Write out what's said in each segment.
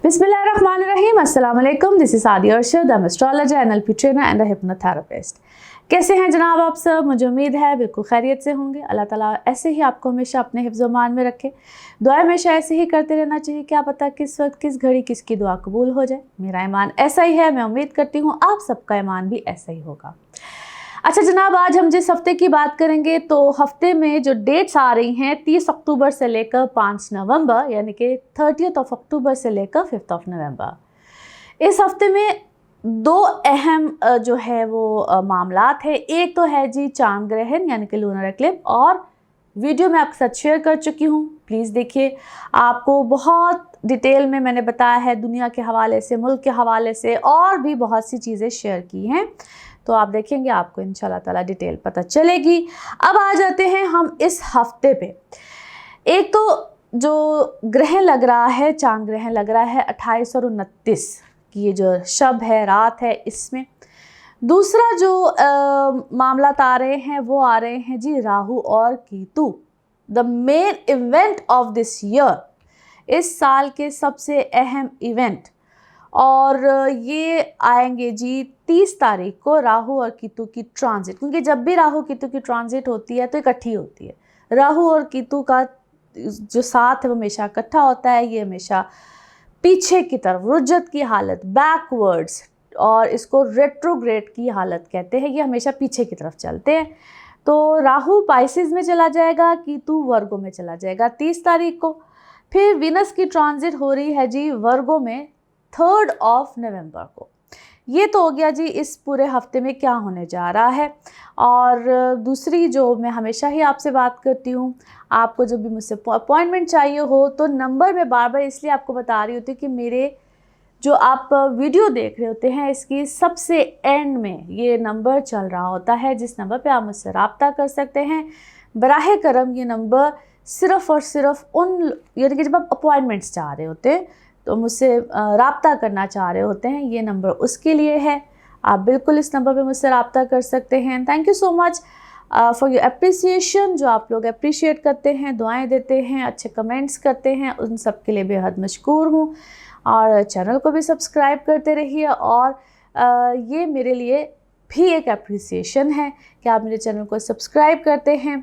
बिस्मिल्लाहिर्रहमानिर्रहीम, अस्सलाम वालेकुम। दिस इज़ आदि Arshad, I am astrologer, NLP trainer and a hypnotherapist. कैसे हैं जनाब आप सब? मुझे उम्मीद है बिल्कुल खैरियत से होंगे। अल्लाह ताला ऐसे ही आपको हमेशा अपने हिफ्ज़ मान में रखे। दुआ हमेशा ऐसे ही करते रहना चाहिए, क्या पता किस वक्त किस घड़ी किसकी दुआ कबूल हो जाए। मेरा ईमान ऐसा ही है, मैं उम्मीद करती हूँ आप सबका ईमान भी ऐसा ही होगा। अच्छा जनाब, आज हम जिस हफ्ते की बात करेंगे तो हफ्ते में जो डेट्स आ रही हैं 30 अक्टूबर से लेकर 5 नवंबर, यानी कि 30 अक्टूबर से लेकर 5 नवंबर। इस हफ्ते में दो अहम जो है वो मामलात है। एक तो है जी चांद ग्रहण यानी कि लूनर एक्लिप्स, और वीडियो मैं आपके साथ शेयर कर चुकी हूँ, प्लीज़ देखिए। आपको बहुत डिटेल में मैंने बताया है, दुनिया के हवाले से, मुल्क के हवाले से, और भी बहुत सी चीज़ें शेयर की हैं, तो आप देखेंगे आपको इंशाल्लाह ताला डिटेल पता चलेगी। अब आ जाते हैं हम इस हफ्ते पे। एक तो जो ग्रहण लग रहा है, चांद ग्रहण लग रहा है 28 और 29 की, ये जो शब है, रात है, इसमें। दूसरा जो मामला आ रहे हैं वो आ रहे हैं जी राहु और Ketu, the main event of this year, इस साल के सबसे अहम इवेंट। और ये आएंगे जी 30 तारीख को, राहु और केतु की ट्रांजिट, क्योंकि जब भी राहु केतु की ट्रांजिट होती है तो इकट्ठी होती है। राहु और केतु का जो साथ है वो हमेशा इकट्ठा होता है। ये हमेशा पीछे की तरफ, रुजत की हालत, बैकवर्ड्स, और इसको रेट्रोग्रेड की हालत कहते हैं। ये हमेशा पीछे की तरफ चलते हैं। तो राहु पाइसेस में चला जाएगा, केतु वर्गो में चला जाएगा 30 तारीख को। फिर वीनस की ट्रांजिट हो रही है जी वर्गो में 3 नवंबर को। ये तो हो गया जी इस पूरे हफ्ते में क्या होने जा रहा है। और दूसरी जो मैं हमेशा ही आपसे बात करती हूँ, आपको जब भी मुझसे अपॉइंटमेंट चाहिए हो तो नंबर मैं बार बार इसलिए आपको बता रही होती हूँ कि मेरे जो आप वीडियो देख रहे होते हैं इसकी सबसे एंड में ये नंबर चल रहा होता है, जिस नंबर पे आप मुझसे रब्ता कर सकते हैं। बराहे करम ये नंबर सिर्फ़ और सिर्फ उन, यानी कि जब आप अपॉइंटमेंट्स चाह रहे होते हैं तो मुझसे रब्ता करना चाह रहे होते हैं, ये नंबर उसके लिए है। आप बिल्कुल इस नंबर पे मुझसे रब्ता कर सकते हैं। Thank you so much for your appreciation. जो आप लोग अप्रिशिएट करते हैं, दुआएं देते हैं, अच्छे कमेंट्स करते हैं, उन सब के लिए बेहद मशकूर हूँ। और चैनल को भी सब्सक्राइब करते रहिए। और ये मेरे लिए भी एक अप्रिसिएशन है कि आप मेरे चैनल को सब्सक्राइब करते हैं।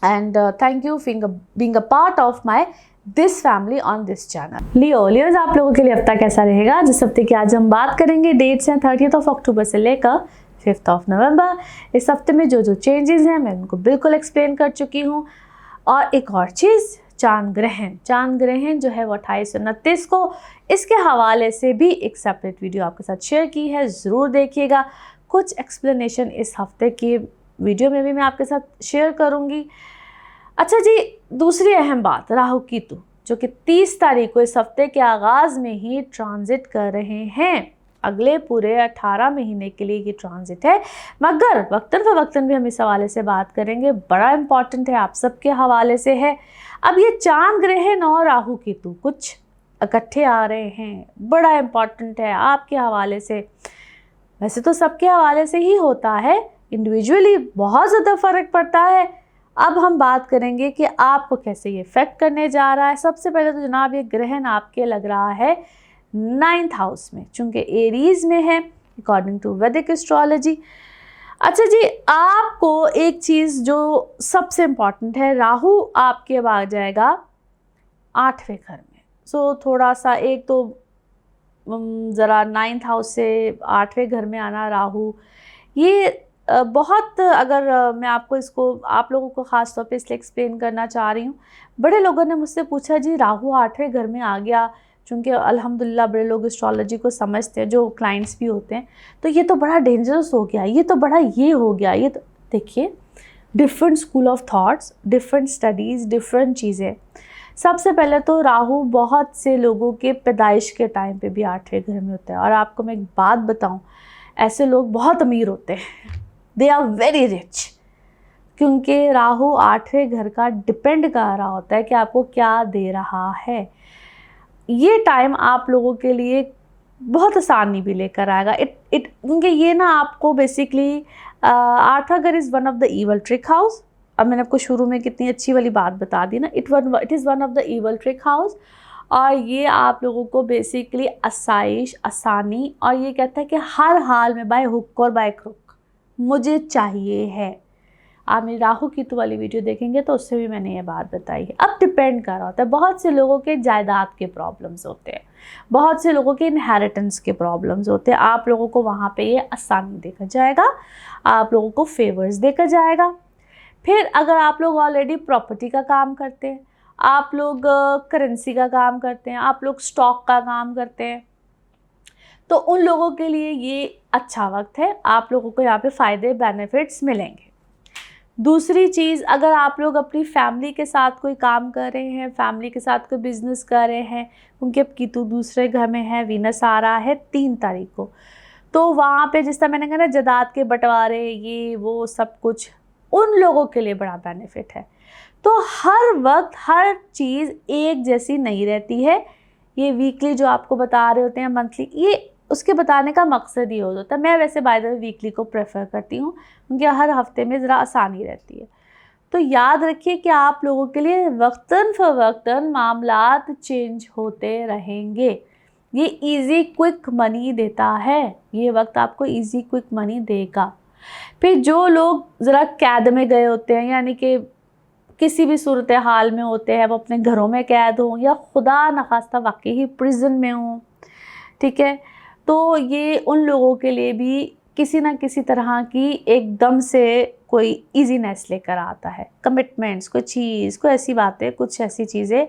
And thank you being a part of my this family on this channel. Leos, आप लोगों के लिए हफ्ता कैसा रहेगा? जिस हफ्ते की आज हम बात करेंगे, डेट्स हैं 30 अक्टूबर से लेकर 5 नवंबर। इस हफ्ते में जो जो चेंजेस हैं मैं उनको बिल्कुल एक्सप्लेन कर चुकी हूँ। और एक और चीज़, चांद ग्रहण जो है वो 28 और 29 को, इसके हवाले से भी एक सेपरेट वीडियो आपके साथ शेयर की है, ज़रूर देखिएगा। कुछ एक्सप्लेनेशन इस हफ्ते की वीडियो में भी मैं आपके साथ शेयर करूँगी। अच्छा जी, दूसरी अहम बात, राहु केतु जो कि 30 तारीख को इस हफ्ते के आगाज़ में ही ट्रांजिट कर रहे हैं। अगले पूरे 18 महीने के लिए ये ट्रांजिट है, मगर वक्तन फ़वक्तन भी हम इस हवाले से बात करेंगे, बड़ा इम्पॉर्टेंट है, आप सबके हवाले से है। अब ये चांद ग्रहण और राहु केतु कुछ इकट्ठे आ रहे हैं, बड़ा इम्पॉर्टेंट है आपके हवाले से। वैसे तो सबके हवाले से ही होता है, इंडिविजुअली बहुत ज़्यादा फ़र्क पड़ता है। अब हम बात करेंगे कि आपको कैसे ये इफेक्ट करने जा रहा है। सबसे पहले तो जनाब ये ग्रहण आपके लग रहा है 9th हाउस में, चूँकि एरीज़ में है अकॉर्डिंग टू वैदिक एस्ट्रोलॉजी। अच्छा जी, आपको एक चीज़ जो सबसे इम्पॉर्टेंट है, राहु आपके अब आ जाएगा 8वें घर में। सो थोड़ा सा, एक तो ज़रा 9th हाउस से 8वें घर में आना राहु, ये बहुत, अगर मैं आपको इसको, आप लोगों को ख़ास तौर पे इसलिए एक्सप्लेन करना चाह रही हूँ, बड़े लोगों ने मुझसे पूछा जी राहु 8वें घर में आ गया, चूँकि अल्हम्दुलिल्लाह बड़े लोग एस्ट्रोलॉजी को समझते हैं, जो क्लाइंट्स भी होते हैं, तो ये तो बड़ा डेंजरस हो गया, ये तो बड़ा ये हो गया, ये तो देखिए, different school of thoughts, different studies, different चीज़ें। सबसे पहले तो राहु बहुत से लोगों के पैदाइश के टाइम पे भी 8वें घर में होता है। और आपको मैं एक बात बताऊं, ऐसे लोग बहुत अमीर होते हैं, दे आर वेरी रिच, क्योंकि राहु 8वें घर का डिपेंड कर रहा होता है कि आपको क्या दे रहा है। ये टाइम आप लोगों के लिए बहुत आसानी भी लेकर आएगा। क्योंकि ये ना आपको बेसिकली 8वां घर is one of the evil trick house. अब मैंने आपको शुरू में कितनी अच्छी वाली बात बता दी ना, it is one of the evil trick house. और ये आप लोगों को बेसिकली आसाइश, आसानी, और ये कहता है कि हर हाल में बाय हुक और बाय क्रुक मुझे चाहिए है। आप मेरी राहु केतु वाली वीडियो देखेंगे तो उससे भी मैंने ये बात बताई है। अब डिपेंड कर रहा होता है, बहुत से लोगों के जायदाद के प्रॉब्लम्स होते हैं, बहुत से लोगों के इनहेरिटेंस के प्रॉब्लम्स होते हैं। आप लोगों को वहाँ पे ये आसानी देखा जाएगा, आप लोगों को फेवर्स देखा जाएगा। फिर अगर आप लोग ऑलरेडी प्रॉपर्टी का काम करते हैं, आप लोग करेंसी का काम करते हैं, आप लोग स्टॉक का काम करते हैं, तो उन लोगों के लिए ये अच्छा वक्त है। आप लोगों को यहाँ पे फ़ायदे, बेनिफिट्स मिलेंगे। दूसरी चीज़, अगर आप लोग अपनी फैमिली के साथ कोई काम कर रहे हैं, फैमिली के साथ कोई बिजनेस कर रहे हैं, उनके केतु दूसरे घर में है, वीनस आ रहा है 3 तारीख को, तो वहाँ पे जिस तरह मैंने कहा ना जायदाद के बंटवारे, ये वो सब कुछ उन लोगों के लिए बड़ा बेनिफिट है। तो हर वक्त हर चीज़ एक जैसी नहीं रहती है। ये वीकली जो आपको बता रहे होते हैं, मंथली, ये उसके बताने का मकसद ये होता है। मैं वैसे बाय द वे वीकली को प्रेफर करती हूँ क्योंकि हर हफ्ते में ज़रा आसानी रहती है। तो याद रखिए कि आप लोगों के लिए वक्तन फ़वक्तन मामलात चेंज होते रहेंगे। ये इजी क्विक मनी देता है, ये वक्त आपको इजी क्विक मनी देगा। फिर जो लोग ज़रा कैद में गए होते हैं, यानी कि किसी भी सूरत हाल में होते हैं, वो अपने घरों में कैद हों या खुदा न खास्ता वाकई ही प्रिजन में हों, ठीक है, तो ये उन लोगों के लिए भी किसी ना किसी तरह की एकदम से कोई इजीनेस लेकर आता है। कमिटमेंट्स, कोई चीज़, कोई ऐसी बातें, कुछ ऐसी चीज़ें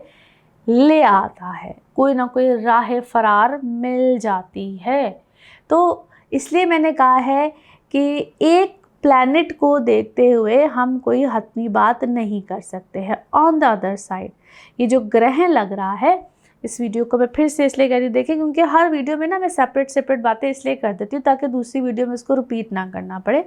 ले आता है, कोई ना कोई राह फरार मिल जाती है। तो इसलिए मैंने कहा है कि एक प्लैनेट को देखते हुए हम कोई हतमी बात नहीं कर सकते हैं। ऑन द अदर साइड, ये जो ग्रहण लग रहा है, इस वीडियो को मैं फिर से इसलिए कह रही देखें क्योंकि हर वीडियो में ना मैं सेपरेट बातें इसलिए कर देती हूँ ताकि दूसरी वीडियो में इसको रिपीट ना करना पड़े।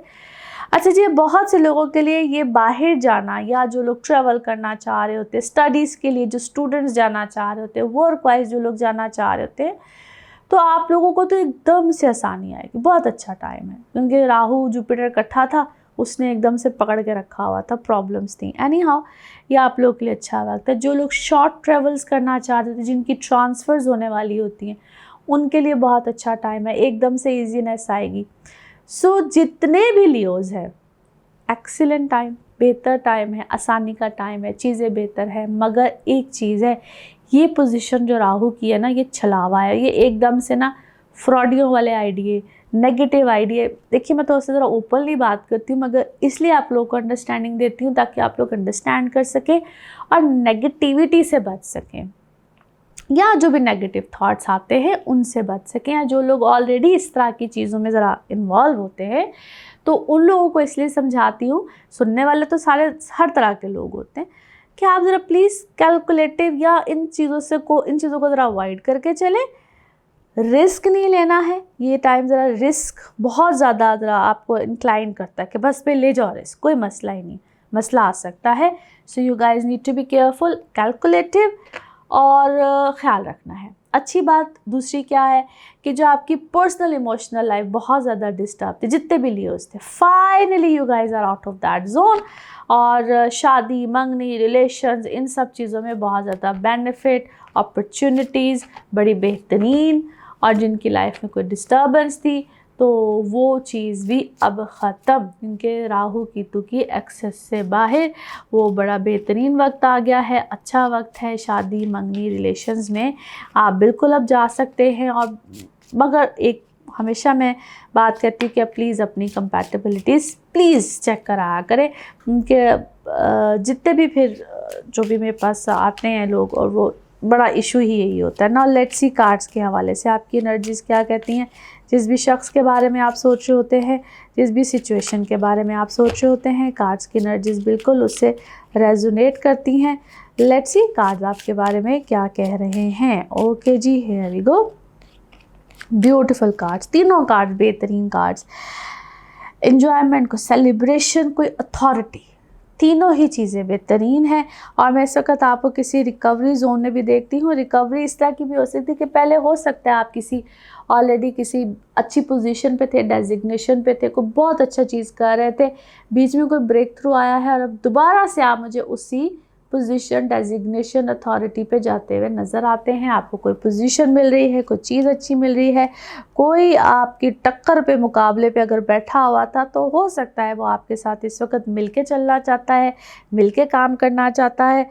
अच्छा जी, बहुत से लोगों के लिए ये बाहर जाना, या जो लोग ट्रैवल करना चाह रहे होते हैं, स्टडीज़ के लिए जो स्टूडेंट्स जाना चाह रहे होते हैं, वर्क वाइज जो लोग जाना चाह रहे होते हैं, तो आप लोगों को तो एकदम से आसानी आएगी। बहुत अच्छा टाइम है क्योंकि राहु जुपिटर इकट्ठा था, उसने एकदम से पकड़ के रखा हुआ था, प्रॉब्लम्स थी। एनी हाउ, ये आप लोगों के लिए अच्छा वक्त है। जो लोग शॉर्ट ट्रेवल्स करना चाहते थे, जिनकी ट्रांसफ़र्स होने वाली होती हैं, उनके लिए बहुत अच्छा टाइम है, एकदम से ईजीनेस आएगी। सो जितने भी लियोज़ है, एक्सीलेंट टाइम, बेहतर टाइम है, आसानी का टाइम है, चीज़ें बेहतर है। मगर एक चीज़ है, ये पोजीशन जो राहु की है ना, ये छलावा है, ये एकदम से ना फ्रॉडियों वाले आइडिए, नेगेटिव आइडिया। देखिए, मैं तो उससे ज़रा ओपनली बात करती हूँ, मगर इसलिए आप लोगों को अंडरस्टैंडिंग देती हूँ ताकि आप लोग अंडरस्टैंड कर सकें और नेगेटिविटी से बच सकें, या जो भी नेगेटिव थॉट्स आते हैं उनसे बच सकें। या जो लोग ऑलरेडी इस तरह की चीज़ों में ज़रा इन्वॉल्व होते हैं, तो उन लोगों को इसलिए समझाती हूँ, सुनने वाले तो सारे हर तरह के लोग होते हैं, कि आप ज़रा प्लीज़ कैलकुलेटिव या इन चीज़ों को ज़रा अवॉइड करके चलें। रिस्क नहीं लेना है, ये टाइम ज़रा रिस्क बहुत ज़्यादा ज़रा आपको इंक्लाइन करता है कि बस पे ले जाओ रिस्क, कोई मसला ही नहीं, मसला आ सकता है। So you guys need to be careful, calculative, और ख़्याल रखना है। अच्छी बात दूसरी क्या है कि जो आपकी पर्सनल इमोशनल लाइफ बहुत ज़्यादा डिस्टर्ब थी, जितने भी लियोज थे, finally you guys are out of that zone, और शादी, मंगनी, रिलेशंस, इन सब चीज़ों में बहुत ज़्यादा बेनिफिट, अपॉर्चुनिटीज़ बड़ी बेहतरीन, और जिनकी लाइफ में कोई डिस्टर्बेंस थी तो वो चीज़ भी अब ख़त्म, क्योंकि राहु केतु की एक्सेस से बाहर वो बड़ा बेहतरीन वक्त आ गया है। अच्छा वक्त है, शादी, मंगनी, रिलेशंस में आप बिल्कुल अब जा सकते हैं। और मगर एक हमेशा मैं बात करती हूँ कि प्लीज़ अपनी कंपैटिबिलिटीज़ प्लीज़ चेक कराया करें, क्योंकि जितने भी फिर जो भी मेरे पास आते हैं लोग, और वो बड़ा इशू ही यही होता है ना। लेट्स सी कार्ड्स के हवाले से आपकी एनर्जीज़ क्या कहती हैं। जिस भी शख्स के बारे में आप सोच रहे होते हैं, जिस भी सिचुएशन के बारे में आप सोच रहे होते हैं, कार्ड्स की एनर्जीज़ बिल्कुल उससे रेजोनेट करती हैं। लेट्स सी कार्ड्स आपके बारे में क्या कह रहे हैं। ओके जी, here we go. Beautiful cards, तीनों कार्ड्स बेहतरीन कार्ड्स, एन्जॉयमेंट को, सेलिब्रेशन, कोई अथॉरिटी, तीनों ही चीज़ें बेहतरीन हैं। और मैं इस वक्त आपको किसी रिकवरी जोन में भी देखती हूँ। रिकवरी इस तरह की भी हो सकती है कि पहले हो सकता है आप किसी ऑलरेडी किसी अच्छी पोजीशन पे थे, डेजिग्नेशन पे थे, कोई बहुत अच्छा चीज़ कर रहे थे, बीच में कोई ब्रेक थ्रू आया है और अब दोबारा से आप मुझे उसी पोजीशन, डेजिग्नेशन, अथॉरिटी पे जाते हुए नज़र आते हैं। आपको कोई पोजीशन मिल रही है, कोई चीज़ अच्छी मिल रही है, कोई आपकी टक्कर पे, मुकाबले पे अगर बैठा हुआ था तो हो सकता है वो आपके साथ इस वक्त मिल के चलना चाहता है, मिल के काम करना चाहता है,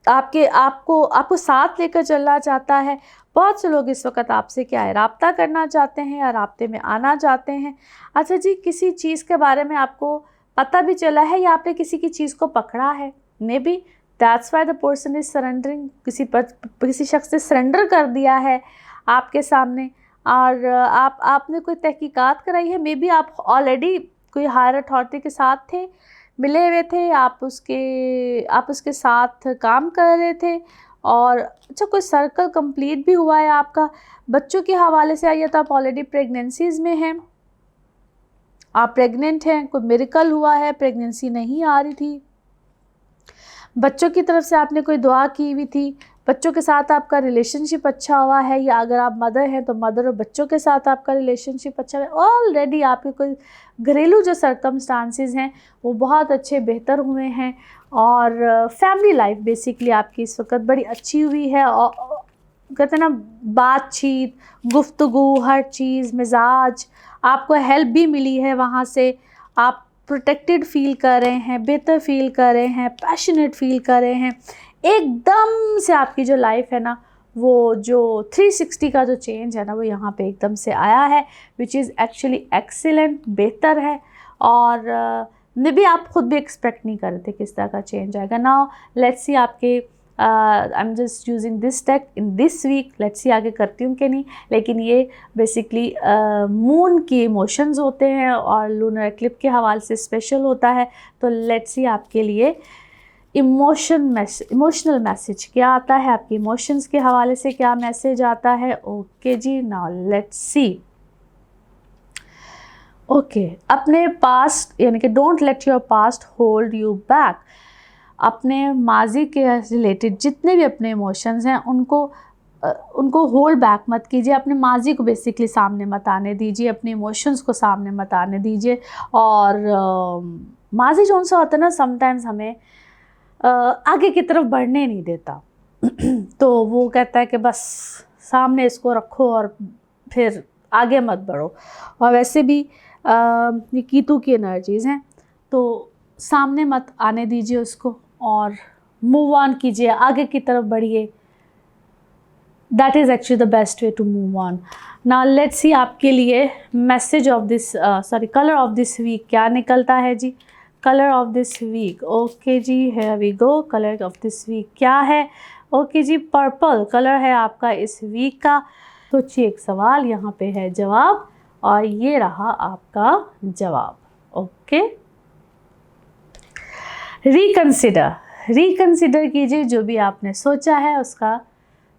आपको साथ लेकर चलना चाहता है। बहुत से लोग इस वक्त आपसे क्या है, राब्ता करना चाहते हैं या राब्ते में आना चाहते हैं। अच्छा जी, किसी चीज़ के बारे में आपको पता भी चला है या आपने किसी की चीज़ को पकड़ा है, may be that's why the person is surrendering. किसी शख्स ने सरेंडर कर दिया है आपके सामने और आपने कोई तहकीकात कराई है। मे बी आप ऑलरेडी कोई हायर अथॉरिटी के साथ थे, मिले हुए थे, आप उसके साथ काम कर रहे थे और अच्छा कोई सर्कल कंप्लीट भी हुआ है आपका। बच्चों के हवाले से आइए तो आप ऑलरेडी प्रेगनेंसीज़ में हैं, आप प्रेग्नेंट हैं, कोई मिरेकल हुआ है, प्रेगनेंसी नहीं आ रही थी, बच्चों की तरफ से आपने कोई दुआ की हुई थी, बच्चों के साथ आपका रिलेशनशिप अच्छा हुआ है, या अगर आप मदर हैं तो मदर और बच्चों के साथ आपका रिलेशनशिप अच्छा है। ऑलरेडी आपके कोई घरेलू जो सर्कमस्टांसेस हैं वो बहुत अच्छे बेहतर हुए हैं और फैमिली लाइफ बेसिकली आपकी इस वक्त बड़ी अच्छी हुई है। और कहते हैं ना, बातचीत, गुफ्तगू, हर चीज़, मिजाज, आपको हेल्प भी मिली है वहाँ से, आप प्रोटेक्टेड फील कर रहे हैं, बेहतर फील कर रहे हैं, पैशनेट फील कर रहे हैं। एकदम से आपकी जो लाइफ है ना, वो जो 360 का जो चेंज है ना, वो यहाँ पे एकदम से आया है, विच इज़ एक्चुअली एक्सीलेंट, बेहतर है। और मे बी आप खुद भी एक्सपेक्ट नहीं कर रहे थे किस तरह का चेंज आएगा। नाउ लेट्स सी आपके I am just using this tech in this week, let's see आगे करती हूँ कि नहीं, लेकिन ये बेसिकली मून की इमोशंस होते हैं और लूनर एक्लिप्स के हवाले से स्पेशल होता है। तो लेट्स सी आपके लिए इमोशनल मैसेज क्या आता है, आपके इमोशंस के हवाले से क्या मैसेज आता है। ओके जी, नाउ लेट्स सी। ओके, अपने पास्ट यानी कि don't let your past hold you back. अपने माजी के रिलेटेड जितने भी अपने इमोशंस हैं उनको होल्ड बैक मत कीजिए, अपने माजी को बेसिकली सामने मत आने दीजिए, अपने इमोशंस को सामने मत आने दीजिए। और माजी जो सा होता है ना, समटाइम्स हमें आगे की तरफ बढ़ने नहीं देता तो वो कहता है कि बस सामने इसको रखो और फिर आगे मत बढ़ो। और वैसे भी ये कीतू की एनर्जीज़ हैं, तो सामने मत आने दीजिए उसको और मूव ऑन कीजिए, आगे की तरफ बढ़िए। That is actually the best way to move on. Now let's see आपके लिए message of this colour of this week क्या निकलता है जी। Colour of this week, okay जी, here we go. Colour of this week क्या है? Okay जी, purple colour है आपका इस वीक का। सोचिए एक सवाल, यहाँ पे है जवाब और ये रहा आपका जवाब। ओके, रिकंसिडर कीजिए, जो भी आपने सोचा है उसका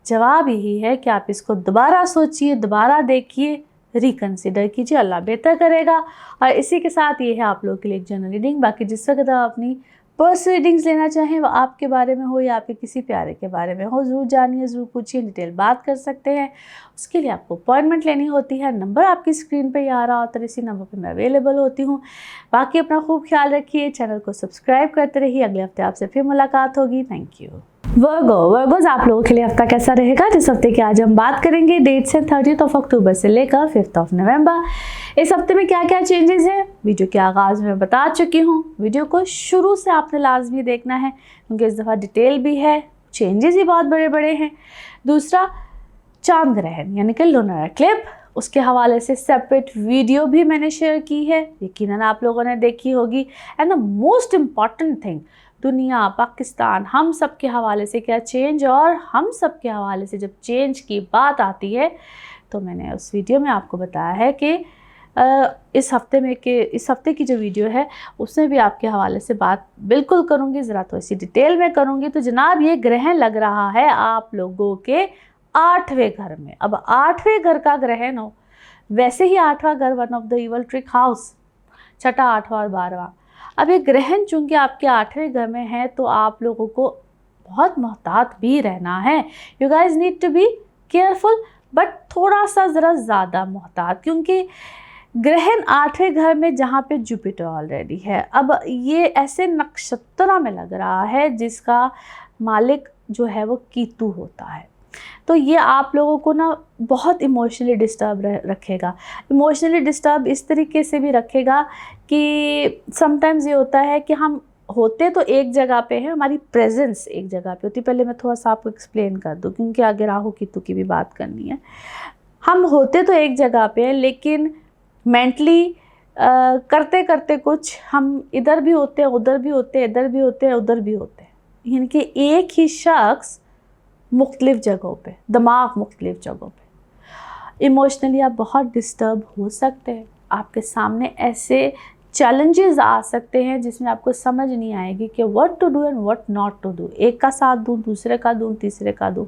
जवाब यही है कि आप इसको दोबारा सोचिए, दोबारा देखिए, रिकंसिडर कीजिए, अल्लाह बेहतर करेगा। और इसी के साथ ये है आप लोगों के लिए एक जनरल रीडिंग। बाकी जिस वक्त आप अपनी पर्सनल रीडिंग्स लेना चाहें, वो आपके बारे में हो या आपके किसी प्यारे के बारे में हो, ज़रूर जानिए, ज़रूर पूछिए, डिटेल बात कर सकते हैं। उसके लिए आपको अपॉइंटमेंट लेनी होती है। नंबर आपकी स्क्रीन पे ही आ रहा होता है, इसी नंबर पे मैं अवेलेबल होती हूँ। बाकी अपना खूब ख्याल रखिए, चैनल को सब्सक्राइब करते रहिए। अगले हफ्ते आपसे फिर मुलाकात होगी। Thank you. वर्गोज आप लोगों के लिए हफ्ता कैसा रहेगा, जिस हफ्ते की आज हम बात करेंगे। डेट्स हैं 30 अक्टूबर से लेकर 5 नवंबर। इस हफ्ते में क्या क्या चेंजेस हैं, वीडियो के आगाज़ में बता चुकी हूँ। वीडियो को शुरू से आपने लाजमी देखना है क्योंकि इस दफ़ा डिटेल भी है, चेंजेस ही बहुत बड़े बड़े हैं। दूसरा, चांद ग्रहण यानी कि लूनर एक्लिप्स, उसके हवाले से सेपरेट वीडियो भी मैंने शेयर की है, यकीनन आप लोगों ने देखी होगी। And the most important thing, दुनिया, पाकिस्तान, हम सब के हवाले से क्या चेंज, और हम सब के हवाले से जब चेंज की बात आती है तो मैंने उस वीडियो में आपको बताया है कि इस हफ्ते की जो वीडियो है उसमें भी आपके हवाले से बात बिल्कुल करूँगी, ज़रा तो इसी डिटेल में करूँगी। तो जनाब, ये ग्रहण लग रहा है आप लोगों के 8वें घर में। अब 8वें घर का ग्रहण हो, वैसे ही 8वां घर one of the evil trick house, छठा, 8वां और 12वां। अब ये ग्रहण चूँकि आपके 8वें घर में है तो आप लोगों को बहुत मोहतात भी रहना है। You guys need to be careful, but थोड़ा सा ज़रा ज़्यादा मोहतात, क्योंकि ग्रहण 8वें घर में जहाँ पे जुपिटर ऑलरेडी है। अब ये ऐसे नक्षत्र में लग रहा है जिसका मालिक जो है वो केतु होता है। तो ये आप लोगों को ना बहुत इमोशनली डिस्टर्ब रखेगा। इमोशनली डिस्टर्ब इस तरीके से भी रखेगा कि समटाइम्स ये होता है कि हम होते तो एक जगह पे है, हमारी प्रेजेंस एक जगह पे होती। पहले मैं थोड़ा सा आपको एक्सप्लेन कर दूँ क्योंकि आगे राहु केतु की भी बात करनी है। हम होते तो एक जगह पे हैं लेकिन मेंटली करते करते कुछ हम इधर भी होते हैं, उधर भी होते हैं, इधर भी होते हैं, उधर भी होते हैं। यानी कि एक ही शख्स मुख्तलिफ जगहों पे, दिमाग मुख्तलिफ जगहों पे। इमोशनली आप बहुत डिस्टर्ब हो सकते हैं। आपके सामने ऐसे चैलेंजेस आ सकते हैं जिसमें आपको समझ नहीं आएगी कि what to do and what not to do. एक का साथ दूँ, दूसरे का दूँ, तीसरे का दूँ।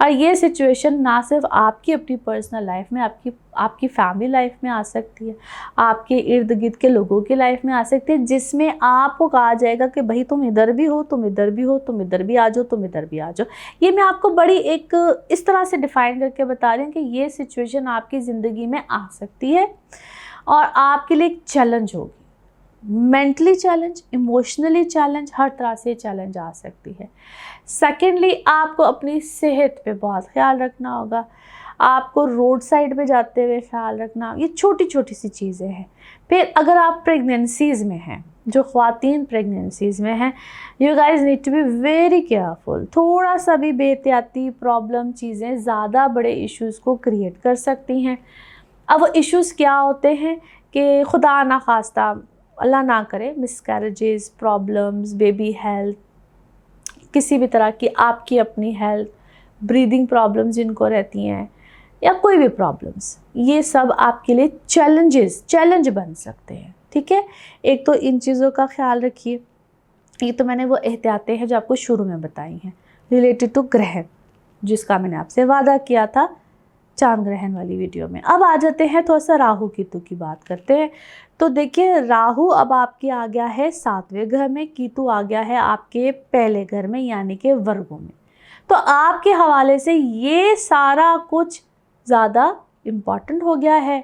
और ये सिचुएशन ना सिर्फ आपकी अपनी पर्सनल लाइफ में, आपकी फैमिली लाइफ में आ सकती है, आपके इर्द गिर्द के लोगों की लाइफ में आ सकती है, जिसमें आपको कहा जाएगा कि भाई तुम इधर भी हो, तुम इधर भी हो, तुम इधर भी आ जाओ, तुम इधर भी आ जाओ। ये मैं आपको बड़ी एक इस तरह से डिफ़ाइन करके बता रही हूँ कि ये सिचुएशन आपकी ज़िंदगी में आ सकती है और आपके लिए एक चैलेंज होगी। मेंटली चैलेंज, इमोशनली चैलेंज, हर तरह से चैलेंज आ सकती है। सेकेंडली, आपको अपनी सेहत पे बहुत ख्याल रखना होगा। आपको रोड साइड पे जाते हुए ख्याल रखना, ये छोटी छोटी सी चीज़ें हैं। फिर अगर आप प्रेगनेंसीज़ में हैं, जो ख़वातीन प्रेगनेंसीज़ में हैं, you guys need to be very careful. थोड़ा सा भी बेहतियाती प्रॉब्लम चीज़ें ज़्यादा बड़े इश्यूज़ को क्रिएट कर सकती हैं। अब वो इश्यूज़ क्या होते हैं कि खुदा ना खास्ता, अल्लाह ना करे, मिसकैरेजेस, प्रॉब्लम्स, बेबी हेल्थ, किसी भी तरह की आपकी अपनी हेल्थ, ब्रीदिंग प्रॉब्लम्स जिनको रहती हैं या कोई भी प्रॉब्लम्स, ये सब आपके लिए चैलेंज बन सकते हैं। ठीक है, एक तो इन चीज़ों का ख्याल रखिए। ये तो मैंने वो एहतियातें हैं जो आपको शुरू में बताई हैं रिलेटेड टू ग्रहण, जिसका मैंने आपसे वादा किया था चांद ग्रहण वाली वीडियो में। अब आ जाते हैं थोड़ा सा राहु केतु की बात करते हैं। तो देखिए, राहु अब आपके आ गया है 7वें घर में, केतु आ गया है आपके पहले घर में यानी कि वर्गों में। तो आपके हवाले से ये सारा कुछ ज़्यादा इम्पॉर्टेंट हो गया है,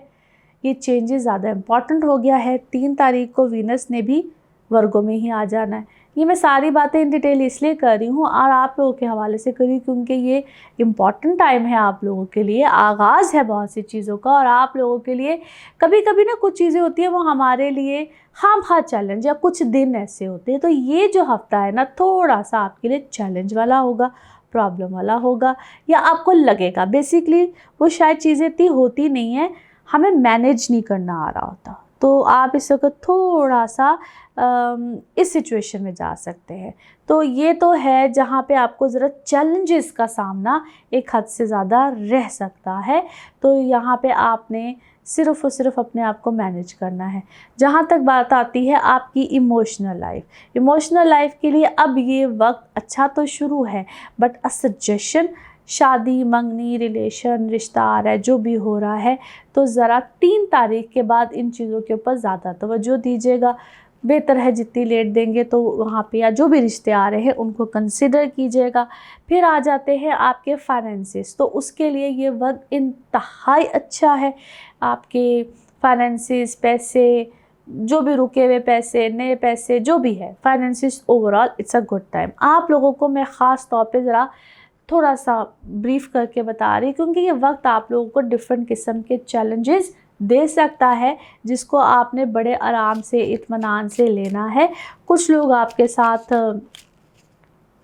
ये चेंजेस ज़्यादा इम्पॉर्टेंट हो गया है। 3 तारीख को वीनस ने भी वर्गों में ही आ जाना है। ये मैं सारी बातें इन डिटेल इसलिए कर रही हूँ और आप लोगों के हवाले से करी क्योंकि ये इम्पॉर्टेंट टाइम है आप लोगों के लिए, आगाज़ है बहुत सी चीज़ों का। और आप लोगों के लिए कभी कभी ना कुछ चीज़ें होती हैं वो हमारे लिए खामखा चैलेंज, या कुछ दिन ऐसे होते हैं। तो ये जो हफ्ता है ना, थोड़ा सा आपके लिए चैलेंज वाला होगा, प्रॉब्लम वाला होगा, या आपको लगेगा बेसिकली वो शायद चीज़ें इतनी होती नहीं है, हमें मैनेज नहीं करना आ रहा होता। तो आप इस वक्त थोड़ा सा इस सिचुएशन में जा सकते हैं। तो ये तो है जहाँ पे आपको ज़रा चैलेंजेस का सामना एक हद से ज़्यादा रह सकता है। तो यहाँ पे आपने सिर्फ़ और सिर्फ अपने आप को मैनेज करना है। जहाँ तक बात आती है आपकी इमोशनल लाइफ के लिए अब ये वक्त अच्छा तो शुरू है, बट अ सजेशन, शादी, मंगनी, रिलेशन, रिश्ता आ रहा है, जो भी हो रहा है, तो ज़रा 3 तारीख के बाद इन चीज़ों के ऊपर ज़्यादा तवज्जो दीजिएगा। बेहतर है जितनी लेट देंगे तो वहाँ पे, या जो भी रिश्ते आ रहे हैं उनको कंसिडर कीजिएगा। फिर आ जाते हैं आपके फाइनेंसेस, तो उसके लिए ये वक्त इंतहाई अच्छा है। आपके फाइनेंसेस, पैसे, जो भी रुके हुए पैसे, नए पैसे, जो भी है, finances overall it's a good time. आप लोगों को मैं ख़ास तौर पे ज़रा थोड़ा सा ब्रीफ करके बता रही क्योंकि ये वक्त आप लोगों को डिफरेंट किस्म के चैलेंजेस दे सकता है, जिसको आपने बड़े आराम से, इत्मीनान से लेना है। कुछ लोग आपके साथ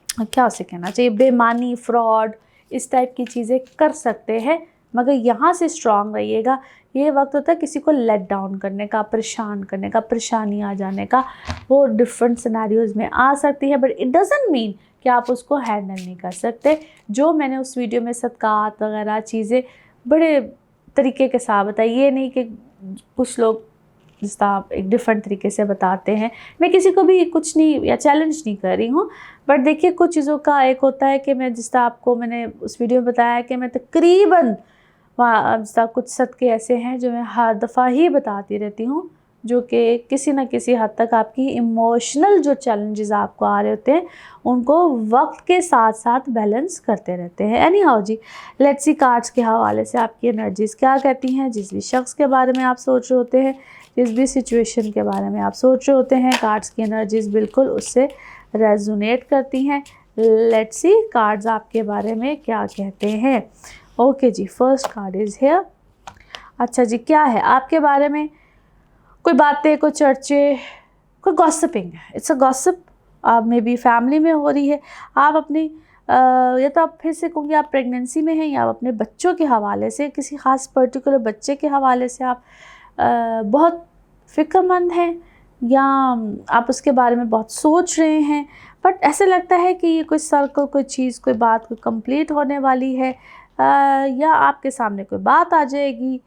क्या उसे कहना चाहिए, बेईमानी, फ्रॉड, इस टाइप की चीज़ें कर सकते हैं, मगर यहाँ से स्ट्रांग रहिएगा। ये वक्त होता है किसी को लेट डाउन करने का, परेशान करने का, परेशानी आ जाने का, वो डिफरेंट सिनेरियोज़ में आ सकती है, बट इट डज़ंट मीन कि आप उसको हैंडल नहीं कर सकते। जो मैंने उस वीडियो में सदक़ात वगैरह चीज़ें बड़े तरीके के साथ बताई, ये नहीं कि कुछ लोग जिस तरह एक डिफरेंट तरीके से बताते हैं। मैं किसी को भी कुछ नहीं या चैलेंज नहीं कर रही हूँ, बट देखिए कुछ चीज़ों का एक होता है कि मैं जिस तरह आपको मैंने उस वीडियो में बताया कि मैं तकरीबन जिस तरह कुछ सदक़े ऐसे हैं जो मैं हर दफ़ा ही बताती रहती हूँ, जो कि किसी न किसी हद तक आपकी इमोशनल जो चैलेंजेस आपको आ रहे होते हैं उनको वक्त के साथ साथ बैलेंस करते रहते हैं। एनी हाउ जी, लेट्स सी कार्ड्स के हवाले से आपकी एनर्जीज़ क्या कहती हैं। जिस भी शख्स के बारे में आप सोच रहे होते हैं, जिस भी सिचुएशन के बारे में आप सोच रहे होते हैं, कार्ड्स की एनर्जीज़ बिल्कुल उससे रेजोनेट करती हैं। लेट्स सी कार्ड्स आपके बारे में क्या कहते हैं। ओके जी, फर्स्ट कार्ड इज़ हियर। अच्छा जी, क्या है आपके बारे में? कोई बातें, कोई चर्चे, कोई गॉसिपिंग है। इट्स अ गॉसिप, आप मे बी फैमिली में हो रही है। आप अपनी या तो आप फिर से कहूँगी आप प्रेगनेंसी में हैं, या आप अपने बच्चों के हवाले से, किसी ख़ास पर्टिकुलर बच्चे के हवाले से आप बहुत फ़िक्रमंद हैं, या आप उसके बारे में बहुत सोच रहे हैं। बट ऐसे लगता है कि ये कोई सर्कल, कोई चीज़, कोई बात कोई कंप्लीट होने वाली है, या आपके सामने कोई बात आ जाएगी।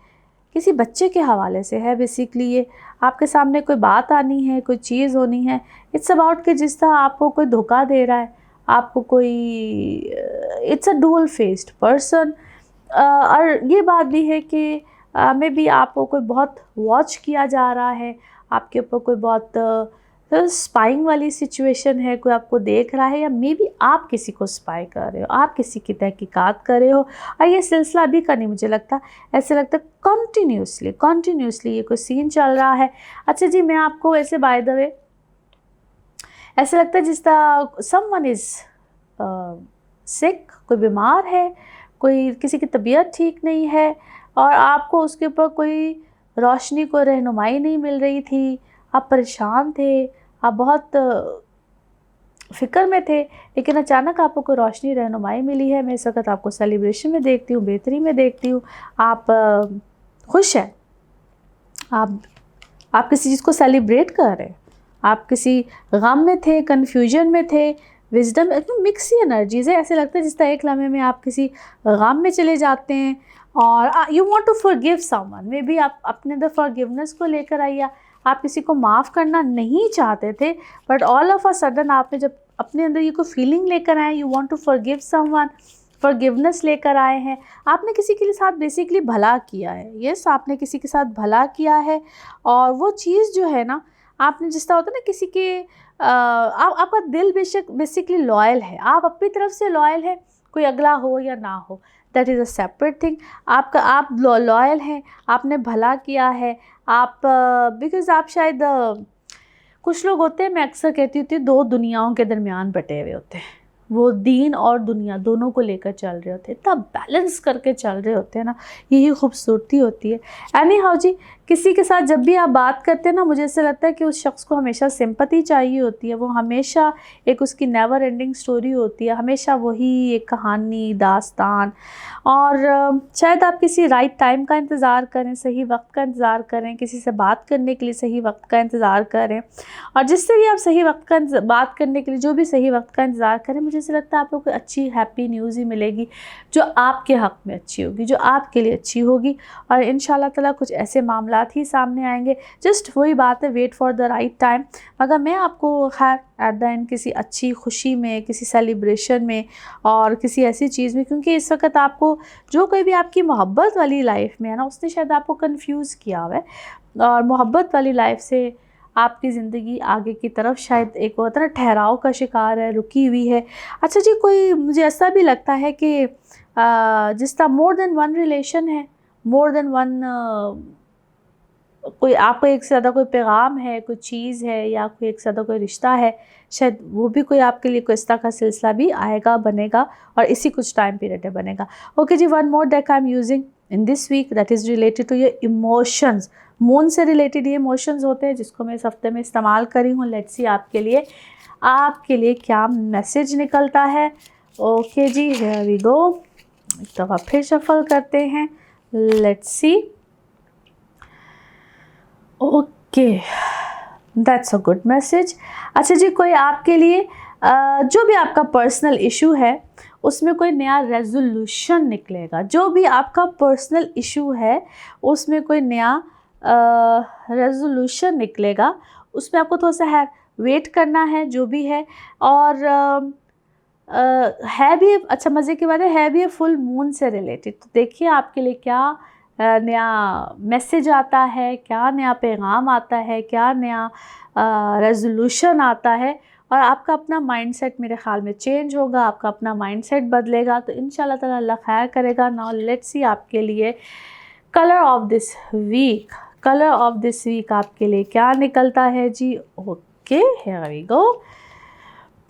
किसी बच्चे के हवाले से है बेसिकली ये, आपके सामने कोई बात आनी है, कोई चीज़ होनी है। इट्स अबाउट कि जिस तरह आपको कोई धोखा दे रहा है, आपको कोई, it's a dual faced person. और ये बात भी है कि मे बी आपको कोई बहुत वॉच किया जा रहा है, आपके ऊपर कोई बहुत स्पाइंग वाली सिचुएशन है, कोई आपको देख रहा है, या मे बी आप किसी को स्पाई कर रहे हो, आप किसी की तहकीकात कर रहे हो। और ये सिलसिला अभी का नहीं, मुझे लगता ऐसे लगता है कंटिन्यूसली ये कोई सीन चल रहा है। अच्छा जी, मैं आपको ऐसे बाय द वे ऐसे लगता है जिस तरह समवन इज़ सिक, कोई बीमार है, कोई किसी की तबीयत ठीक नहीं है, और आपको उसके ऊपर कोई रोशनी, कोई रहनुमाई नहीं मिल रही थी। आप परेशान थे, आप बहुत फ़िक्र में थे, लेकिन अचानक आपको कोई रोशनी, रहनुमाई मिली है। मैं इस वक्त आपको सेलिब्रेशन में देखती हूँ, बेहतरी में देखती हूँ। आप खुश हैं, आप किसी चीज़ को सेलिब्रेट कर रहे हैं। आप किसी गम में थे, कन्फ्यूजन में थे, विजडम, एकदम मिक्स ही एनर्जीज़ है। ऐसे लगता है जिस तरह एक लम्हे में आप किसी गम में चले जाते हैं और you want to forgive someone. Maybe आप अपने अंदर फॉरगिवनेस को लेकर आइए, आप किसी को माफ़ करना नहीं चाहते थे, but all of a sudden आपने जब अपने अंदर ये कोई फीलिंग लेकर आए, you want to forgive someone, forgiveness लेकर आए हैं। आपने किसी के साथ बेसिकली भला किया है। यस, आपने किसी के साथ भला किया है, और वो चीज़ जो है ना, आपने जिस तरह होता है ना किसी के आपका दिल बेसिकली लॉयल है, आप अपनी तरफ से लॉयल है, कोई अगला हो या ना हो, that is a separate thing. आप लॉयल हैं, आपने भला किया है। आप बिकॉज़ आप शायद कुछ लोग होते हैं, मैं अक्सर कहती होती हूँ, दो दुनियाओं के दरमियान बटे हुए होते हैं। वो दीन और दुनिया दोनों को लेकर चल रहे होते हैं, इतना बैलेंस करके चल रहे होते हैं ना, यही खूबसूरती होती है। एनी हाउ जी, किसी के साथ जब भी आप बात करते हैं ना, मुझे ऐसा लगता है कि उस शख्स को हमेशा सिंपैथी चाहिए होती है। वो हमेशा एक उसकी नेवर एंडिंग स्टोरी होती है, हमेशा वही एक कहानी, दास्तान। और शायद आप किसी राइट टाइम का इंतज़ार करें, सही वक्त का इंतज़ार करें, किसी से बात करने के लिए सही वक्त का इंतज़ार करें, और जिससे भी आप सही वक्त का बात करने के लिए जो भी सही वक्त का इंतज़ार करें, मुझे ऐसा लगता है आपको कोई अच्छी हैप्पी न्यूज़ ही मिलेगी, जो आपके हक़ में अच्छी होगी, जो आपके लिए अच्छी होगी। और इंशाल्लाह ताला कुछ ऐसे मामलात ही सामने आएंगे। जस्ट वही बात है, wait for the right time. मगर मैं आपको खैर एट द एंड किसी अच्छी खुशी में, किसी सेलिब्रेशन में, और किसी ऐसी चीज़ में, क्योंकि इस वक्त आपको जो कोई भी आपकी मोहब्बत वाली लाइफ में है ना, उसने शायद आपको कंफ्यूज किया हुआ है, और मोहब्बत वाली लाइफ से आपकी ज़िंदगी आगे की तरफ शायद एक होता है ना, ठहराव का शिकार है, रुकी हुई है। अच्छा जी, कोई मुझे ऐसा भी लगता है कि जिस तरह मोर देन वन रिलेशन है, मोर देन वन, कोई आपको एक से ज़्यादा कोई पैगाम है, कोई चीज़ है, या कोई एक से ज़्यादा कोई रिश्ता है, शायद वो भी कोई आपके लिए कोई इस तरह का सिलसिला भी आएगा, बनेगा, और इसी कुछ टाइम पीरियड में बनेगा। ओके जी, one more deck I am using in this week, that is related to your emotions. Moon से रिलेटेड ये इमोशंस होते हैं, जिसको मैं इस हफ्ते में इस्तेमाल करी हूँ। लेट्स सी आपके लिए क्या मैसेज निकलता है। ओके जी, हियर वी गो। एक दफ़ा फिर शफल करते हैं, let's see. Okay, that's a good message. अच्छा जी, कोई आपके लिए जो भी आपका पर्सनल इशू है उसमें कोई नया रेजोल्यूशन निकलेगा। जो भी आपका पर्सनल इशू है उसमें कोई नया रेजोल्यूशन निकलेगा। उसमें आपको थोड़ा सा है वेट करना है, जो भी है। और है भी, अच्छा मज़े की बात है भी फुल मून से रिलेटेड। तो देखिए आपके लिए क्या नया मैसेज आता है, क्या नया पैगाम आता है, क्या नया रेजोल्यूशन आता है, और आपका अपना माइंडसेट मेरे ख्याल में चेंज होगा, आपका अपना माइंडसेट बदलेगा, तो इंशाल्लाह ताला अल्लाह खैर करेगा। नाउ लेट्स सी आपके लिए colour of this week, colour of this week आपके लिए क्या निकलता है जी। Okay, here we go.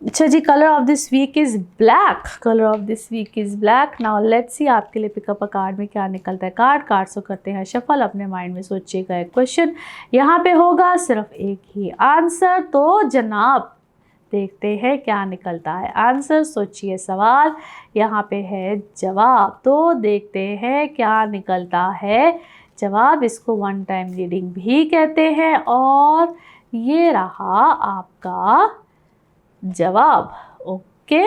अच्छा जी, colour of this week is black, colour of this week is black. Now let's see आपके लिए पिकअप अ कार्ड में क्या निकलता है। कार्ड से करते हैं शफल, अपने माइंड में सोचिएगा एक क्वेश्चन, यहाँ पे होगा सिर्फ एक ही आंसर, तो जनाब देखते हैं क्या निकलता है आंसर। सोचिए सवाल, यहाँ पे है जवाब, तो देखते हैं क्या निकलता है जवाब। इसको वन टाइम रीडिंग भी कहते हैं, और ये रहा आपका जवाब। ओके,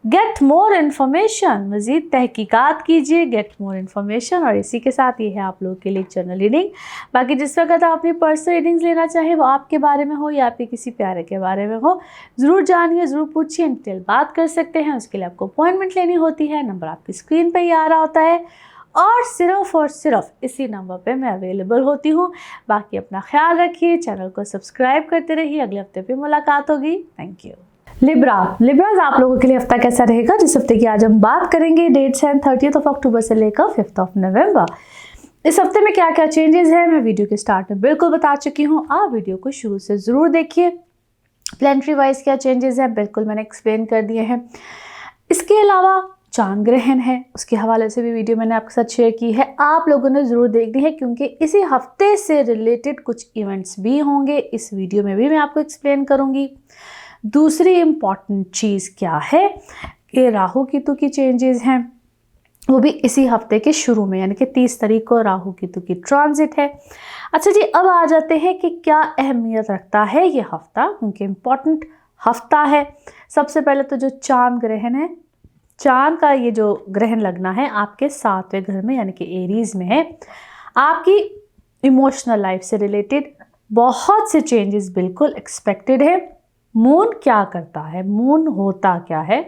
गेट मोर इन्फॉर्मेशन, मज़ीद तहकीकात कीजिए, गेट मोर इन्फॉर्मेशन। और इसी के साथ ये है आप लोगों के लिए जनरल रीडिंग। बाकी जिस वक्त आप अपनी पर्सनल रीडिंग्स लेना चाहें, वो आपके बारे में हो या आपके किसी प्यारे के बारे में हो, ज़रूर जानिए, ज़रूर पूछिए, डिटेल बात कर सकते हैं। उसके लिए आपको अपॉइंटमेंट लेनी होती है, नंबर आपकी स्क्रीन पर ही आ रहा होता है, और सिर्फ इसी नंबर पे मैं अवेलेबल होती हूँ। बाकी अपना ख्याल रखिए, चैनल को सब्सक्राइब करते रहिए। अगले हफ्ते पे मुलाकात होगी। Thank you. लिब्राज आप लोगों के लिए हफ्ता कैसा रहेगा, जिस हफ्ते की आज हम बात करेंगे। डेट्स हैं 30 अक्टूबर से लेकर 5 नवंबर। इस हफ्ते में क्या क्या चेंजेस हैं, मैं वीडियो के स्टार्ट में बिल्कुल बता चुकी हूँ। आप वीडियो को शुरू से ज़रूर देखिए। प्लानिटरी वाइज क्या चेंजेस हैं बिल्कुल मैंने एक्सप्लेन कर दिए हैं। इसके अलावा चांद ग्रहण है, उसके हवाले से भी वीडियो मैंने आपके साथ शेयर की है, आप लोगों ने ज़रूर देखनी है, क्योंकि इसी हफ्ते से रिलेटेड कुछ इवेंट्स भी होंगे। इस वीडियो में भी मैं आपको एक्सप्लेन करूँगी। दूसरी इम्पॉर्टेंट चीज़ क्या है कि राहु केतु की चेंजेस हैं, वो भी इसी हफ्ते के शुरू में, यानी कि 30 तारीख को राहु केतु की ट्रांजिट है। अच्छा जी, अब आ जाते हैं कि क्या अहमियत रखता है ये हफ्ता, क्योंकि इम्पॉर्टेंट हफ्ता है। सबसे पहले तो जो चांद ग्रहण है, चांद का ये जो ग्रहण लगना है आपके 7वें घर में, यानी कि एरीज में है। आपकी इमोशनल लाइफ से रिलेटेड बहुत से चेंजेस बिल्कुल एक्सपेक्टेड है। मून क्या करता है, मून होता क्या है,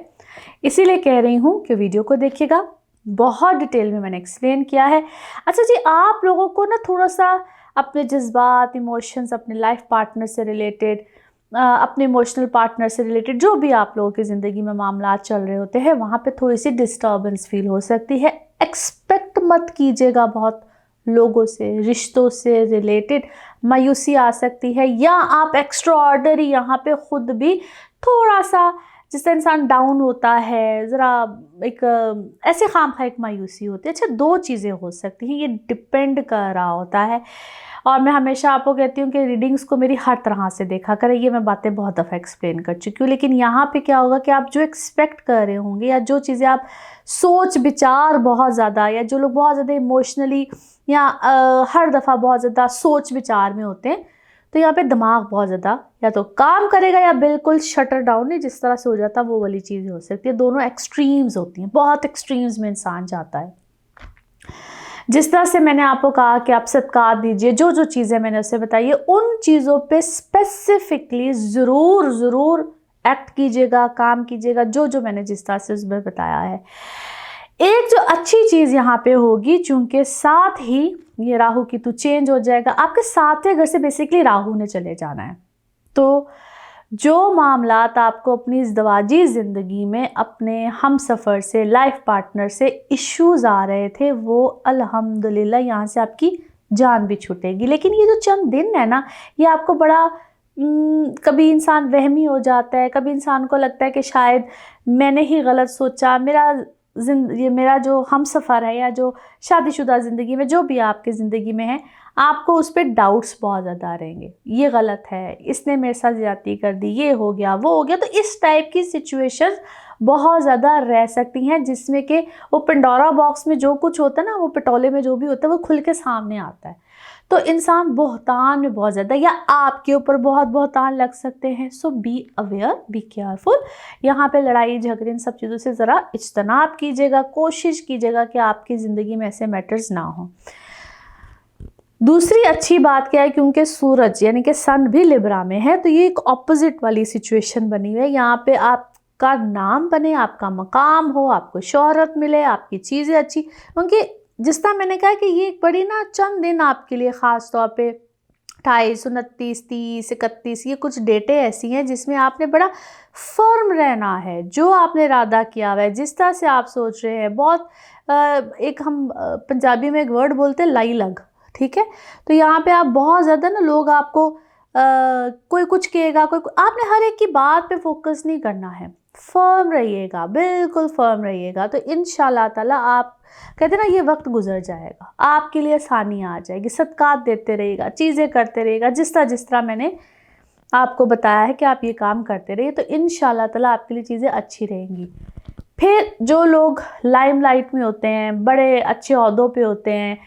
इसीलिए कह रही हूँ कि वीडियो को देखिएगा, बहुत डिटेल में मैंने एक्सप्लेन किया है। अच्छा जी, आप लोगों को ना थोड़ा सा अपने जज्बात, इमोशंस, अपने लाइफ पार्टनर से रिलेटेड, अपने इमोशनल पार्टनर से रिलेटेड जो भी आप लोगों की ज़िंदगी में मामला चल रहे होते हैं, वहाँ पे थोड़ी सी डिस्टर्बेंस फील हो सकती है। एक्सपेक्ट मत कीजिएगा बहुत लोगों से, रिश्तों से रिलेटेड मायूसी आ सकती है, या आप एक्स्ट्रा ऑर्डनरी यहाँ पे ख़ुद भी थोड़ा सा, जिससे इंसान डाउन होता है, ज़रा एक ऐसे खामखा एक मायूसी होती है। अच्छा, दो चीज़ें हो सकती हैं, ये डिपेंड कर रहा होता है। और मैं हमेशा आपको कहती हूँ कि रीडिंग्स को मेरी हर तरह से देखा करें, ये मैं बातें बहुत दफ़ा एक्सप्लेन कर चुकी हूँ। लेकिन यहाँ पे क्या होगा कि आप जो एक्सपेक्ट कर रहे होंगे, या जो चीज़ें आप सोच विचार बहुत ज़्यादा, या जो लोग बहुत ज़्यादा इमोशनली या हर दफ़ा बहुत ज़्यादा सोच विचार में होते हैं, तो यहाँ पे दिमाग बहुत ज़्यादा या तो काम करेगा या बिल्कुल शटर डाउन नहीं, जिस तरह से हो जाता है वो वाली चीज़ हो सकती है। दोनों एक्सट्रीम्स होती हैं, बहुत एक्सट्रीम्स में इंसान जाता है। जिस तरह से मैंने आपको कहा कि आप सदकात दीजिए, जो जो चीज़ें मैंने उससे बताई है, उन चीज़ों पे स्पेसिफिकली ज़रूर एक्ट कीजिएगा, काम कीजिएगा, जो जो मैंने जिस तरह से उसमें बताया है। एक जो अच्छी चीज़ यहाँ पे होगी, चूँकि साथ ही ये राहु केतु चेंज हो जाएगा, आपके 7वें घर से बेसिकली राहु ने चले जाना है, तो जो मामलात आपको अपनी इज़्दवाजी ज़िंदगी में अपने हम सफ़र से, लाइफ पार्टनर से इश्यूज़ आ रहे थे, वो अल्हम्दुलिल्लाह यहाँ से आपकी जान भी छूटेगी। लेकिन ये जो चंद दिन है ना, ये आपको बड़ा कभी इंसान वहमी हो जाता है, कभी इंसान को लगता है कि शायद मैंने ही गलत सोचा, मेरा जो हम सफ़र है, या जो शादीशुदा ज़िंदगी में जो भी आपकी ज़िंदगी में है, आपको उस पर डाउट्स बहुत ज़्यादा रहेंगे। ये गलत है, इसने मेरे साथ ज़्यादती कर दी, ये हो गया, वो हो गया। तो इस टाइप की सिचुएशंस बहुत ज़्यादा रह सकती हैं, जिसमें कि वो पेंडोरा बॉक्स में जो कुछ होता है ना, वो पटोले में जो भी होता है, वो खुल के सामने आता है। तो इंसान बहतान में बहुत ज़्यादा, या आपके ऊपर बहुत बहतान लग सकते हैं। सो बी अवेयर, बी केयरफुल। यहाँ पे लड़ाई झगड़े इन सब चीज़ों से ज़रा इज्तनाब कीजिएगा, कोशिश कीजिएगा कि आपकी ज़िंदगी में ऐसे मैटर्स ना हो। दूसरी अच्छी बात क्या है, क्योंकि सूरज यानी कि सन भी लिब्रा में है, तो ये एक ऑपोजिट वाली सिचुएशन बनी हुई है। यहाँ पे आप का नाम बने, आपका मकाम हो, आपको शोहरत मिले, आपकी चीज़ें अच्छी, क्योंकि जिस तरह मैंने कहा कि ये एक बड़ी ना चंद दिन आपके लिए ख़ास तौर पे 28, 29, 30, 31 ये कुछ डेटें ऐसी हैं जिसमें आपने बड़ा फर्म रहना है। जो आपने इरादा किया हुआ है, जिस तरह से आप सोच रहे हैं, बहुत एक हम पंजाबी में एक वर्ड बोलते हैं लाई लग, ठीक है। तो यहाँ पे आप बहुत ज़्यादा ना लोग आपको कोई कुछ कहेगा, आपने हर एक की बात पे फोकस नहीं करना है। फर्म रहिएगा, बिल्कुल फर्म रहिएगा, तो इंशाल्लाह ताला आप कहते हैं ना ये वक्त गुजर जाएगा, आपके लिए आसानी आ जाएगी। सदकात देते रहिएगा, चीज़ें करते रहिएगा, जिस तरह मैंने आपको बताया है कि आप ये काम करते रहिए, तो इंशाल्लाह ताला आपके लिए चीज़ें अच्छी रहेंगी। फिर जो लोग लाइमलाइट में होते हैं, बड़े अच्छे ओहदों पे होते हैं,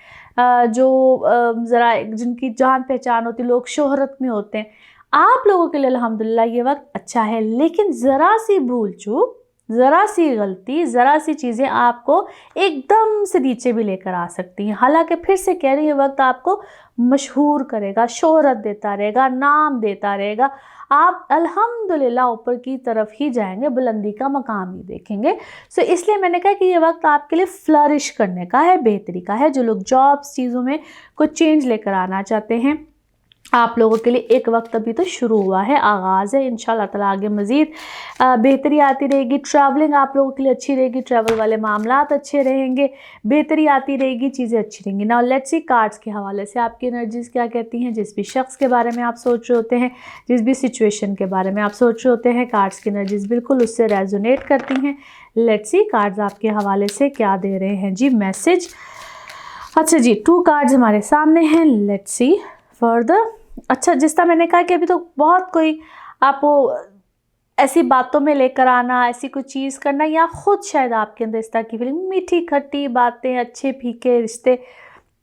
जो ज़रा जिनकी जान पहचान होती, लोग शोहरत में होते हैं, आप लोगों के लिए अल्हम्दुलिल्लाह ये वक्त अच्छा है। लेकिन ज़रा सी भूल चूक, ज़रा सी गलती, ज़रा सी चीज़ें आपको एकदम से नीचे भी लेकर आ सकती हैं। हालांकि फिर से कह रही हूँ, ये वक्त आपको मशहूर करेगा, शोहरत देता रहेगा, नाम देता रहेगा, आप अल्हम्दुलिल्लाह ऊपर की तरफ ही जाएंगे, बुलंदी का मकाम ही देखेंगे। सो इसलिए मैंने कहा कि ये वक्त आपके लिए फ्लरिश करने का है, बेहतरी का है। जो लोग जॉब्स चीज़ों में कुछ चेंज लेकर आना चाहते हैं, आप लोगों के लिए एक वक्त अभी तो शुरू हुआ है, आगाज़ है। इंशाल्लाह ताला आगे मज़ीद बेहतरी आती रहेगी। ट्रैवलिंग आप लोगों के लिए अच्छी रहेगी, ट्रैवल वाले मामलात अच्छे रहेंगे, बेहतरी आती रहेगी, चीज़ें अच्छी रहेंगी। नाउ लेट्स सी कार्ड्स के हवाले से आपकी एनर्जीज़ क्या कहती हैं। जिस भी शख्स के बारे में आप सोच रहे होते हैं, जिस भी सिचुएशन के बारे में आप सोच रहे होते हैं, कार्ड्स की एनर्जीज़ बिल्कुल उससे रेजोनेट करती हैं। लेट्स सी कार्ड्स आपके हवाले से क्या दे रहे हैं जी मैसेज। अच्छा जी, 2 कार्ड्स हमारे सामने हैं। Let's C further. अच्छा, जिस तरह मैंने कहा कि अभी तो बहुत कोई आपको ऐसी बातों में लेकर आना, ऐसी कोई चीज़ करना, या ख़ुद शायद आपके अंदर इस तरह की फीलिंग, मीठी खट्टी बातें, अच्छे फीके रिश्ते,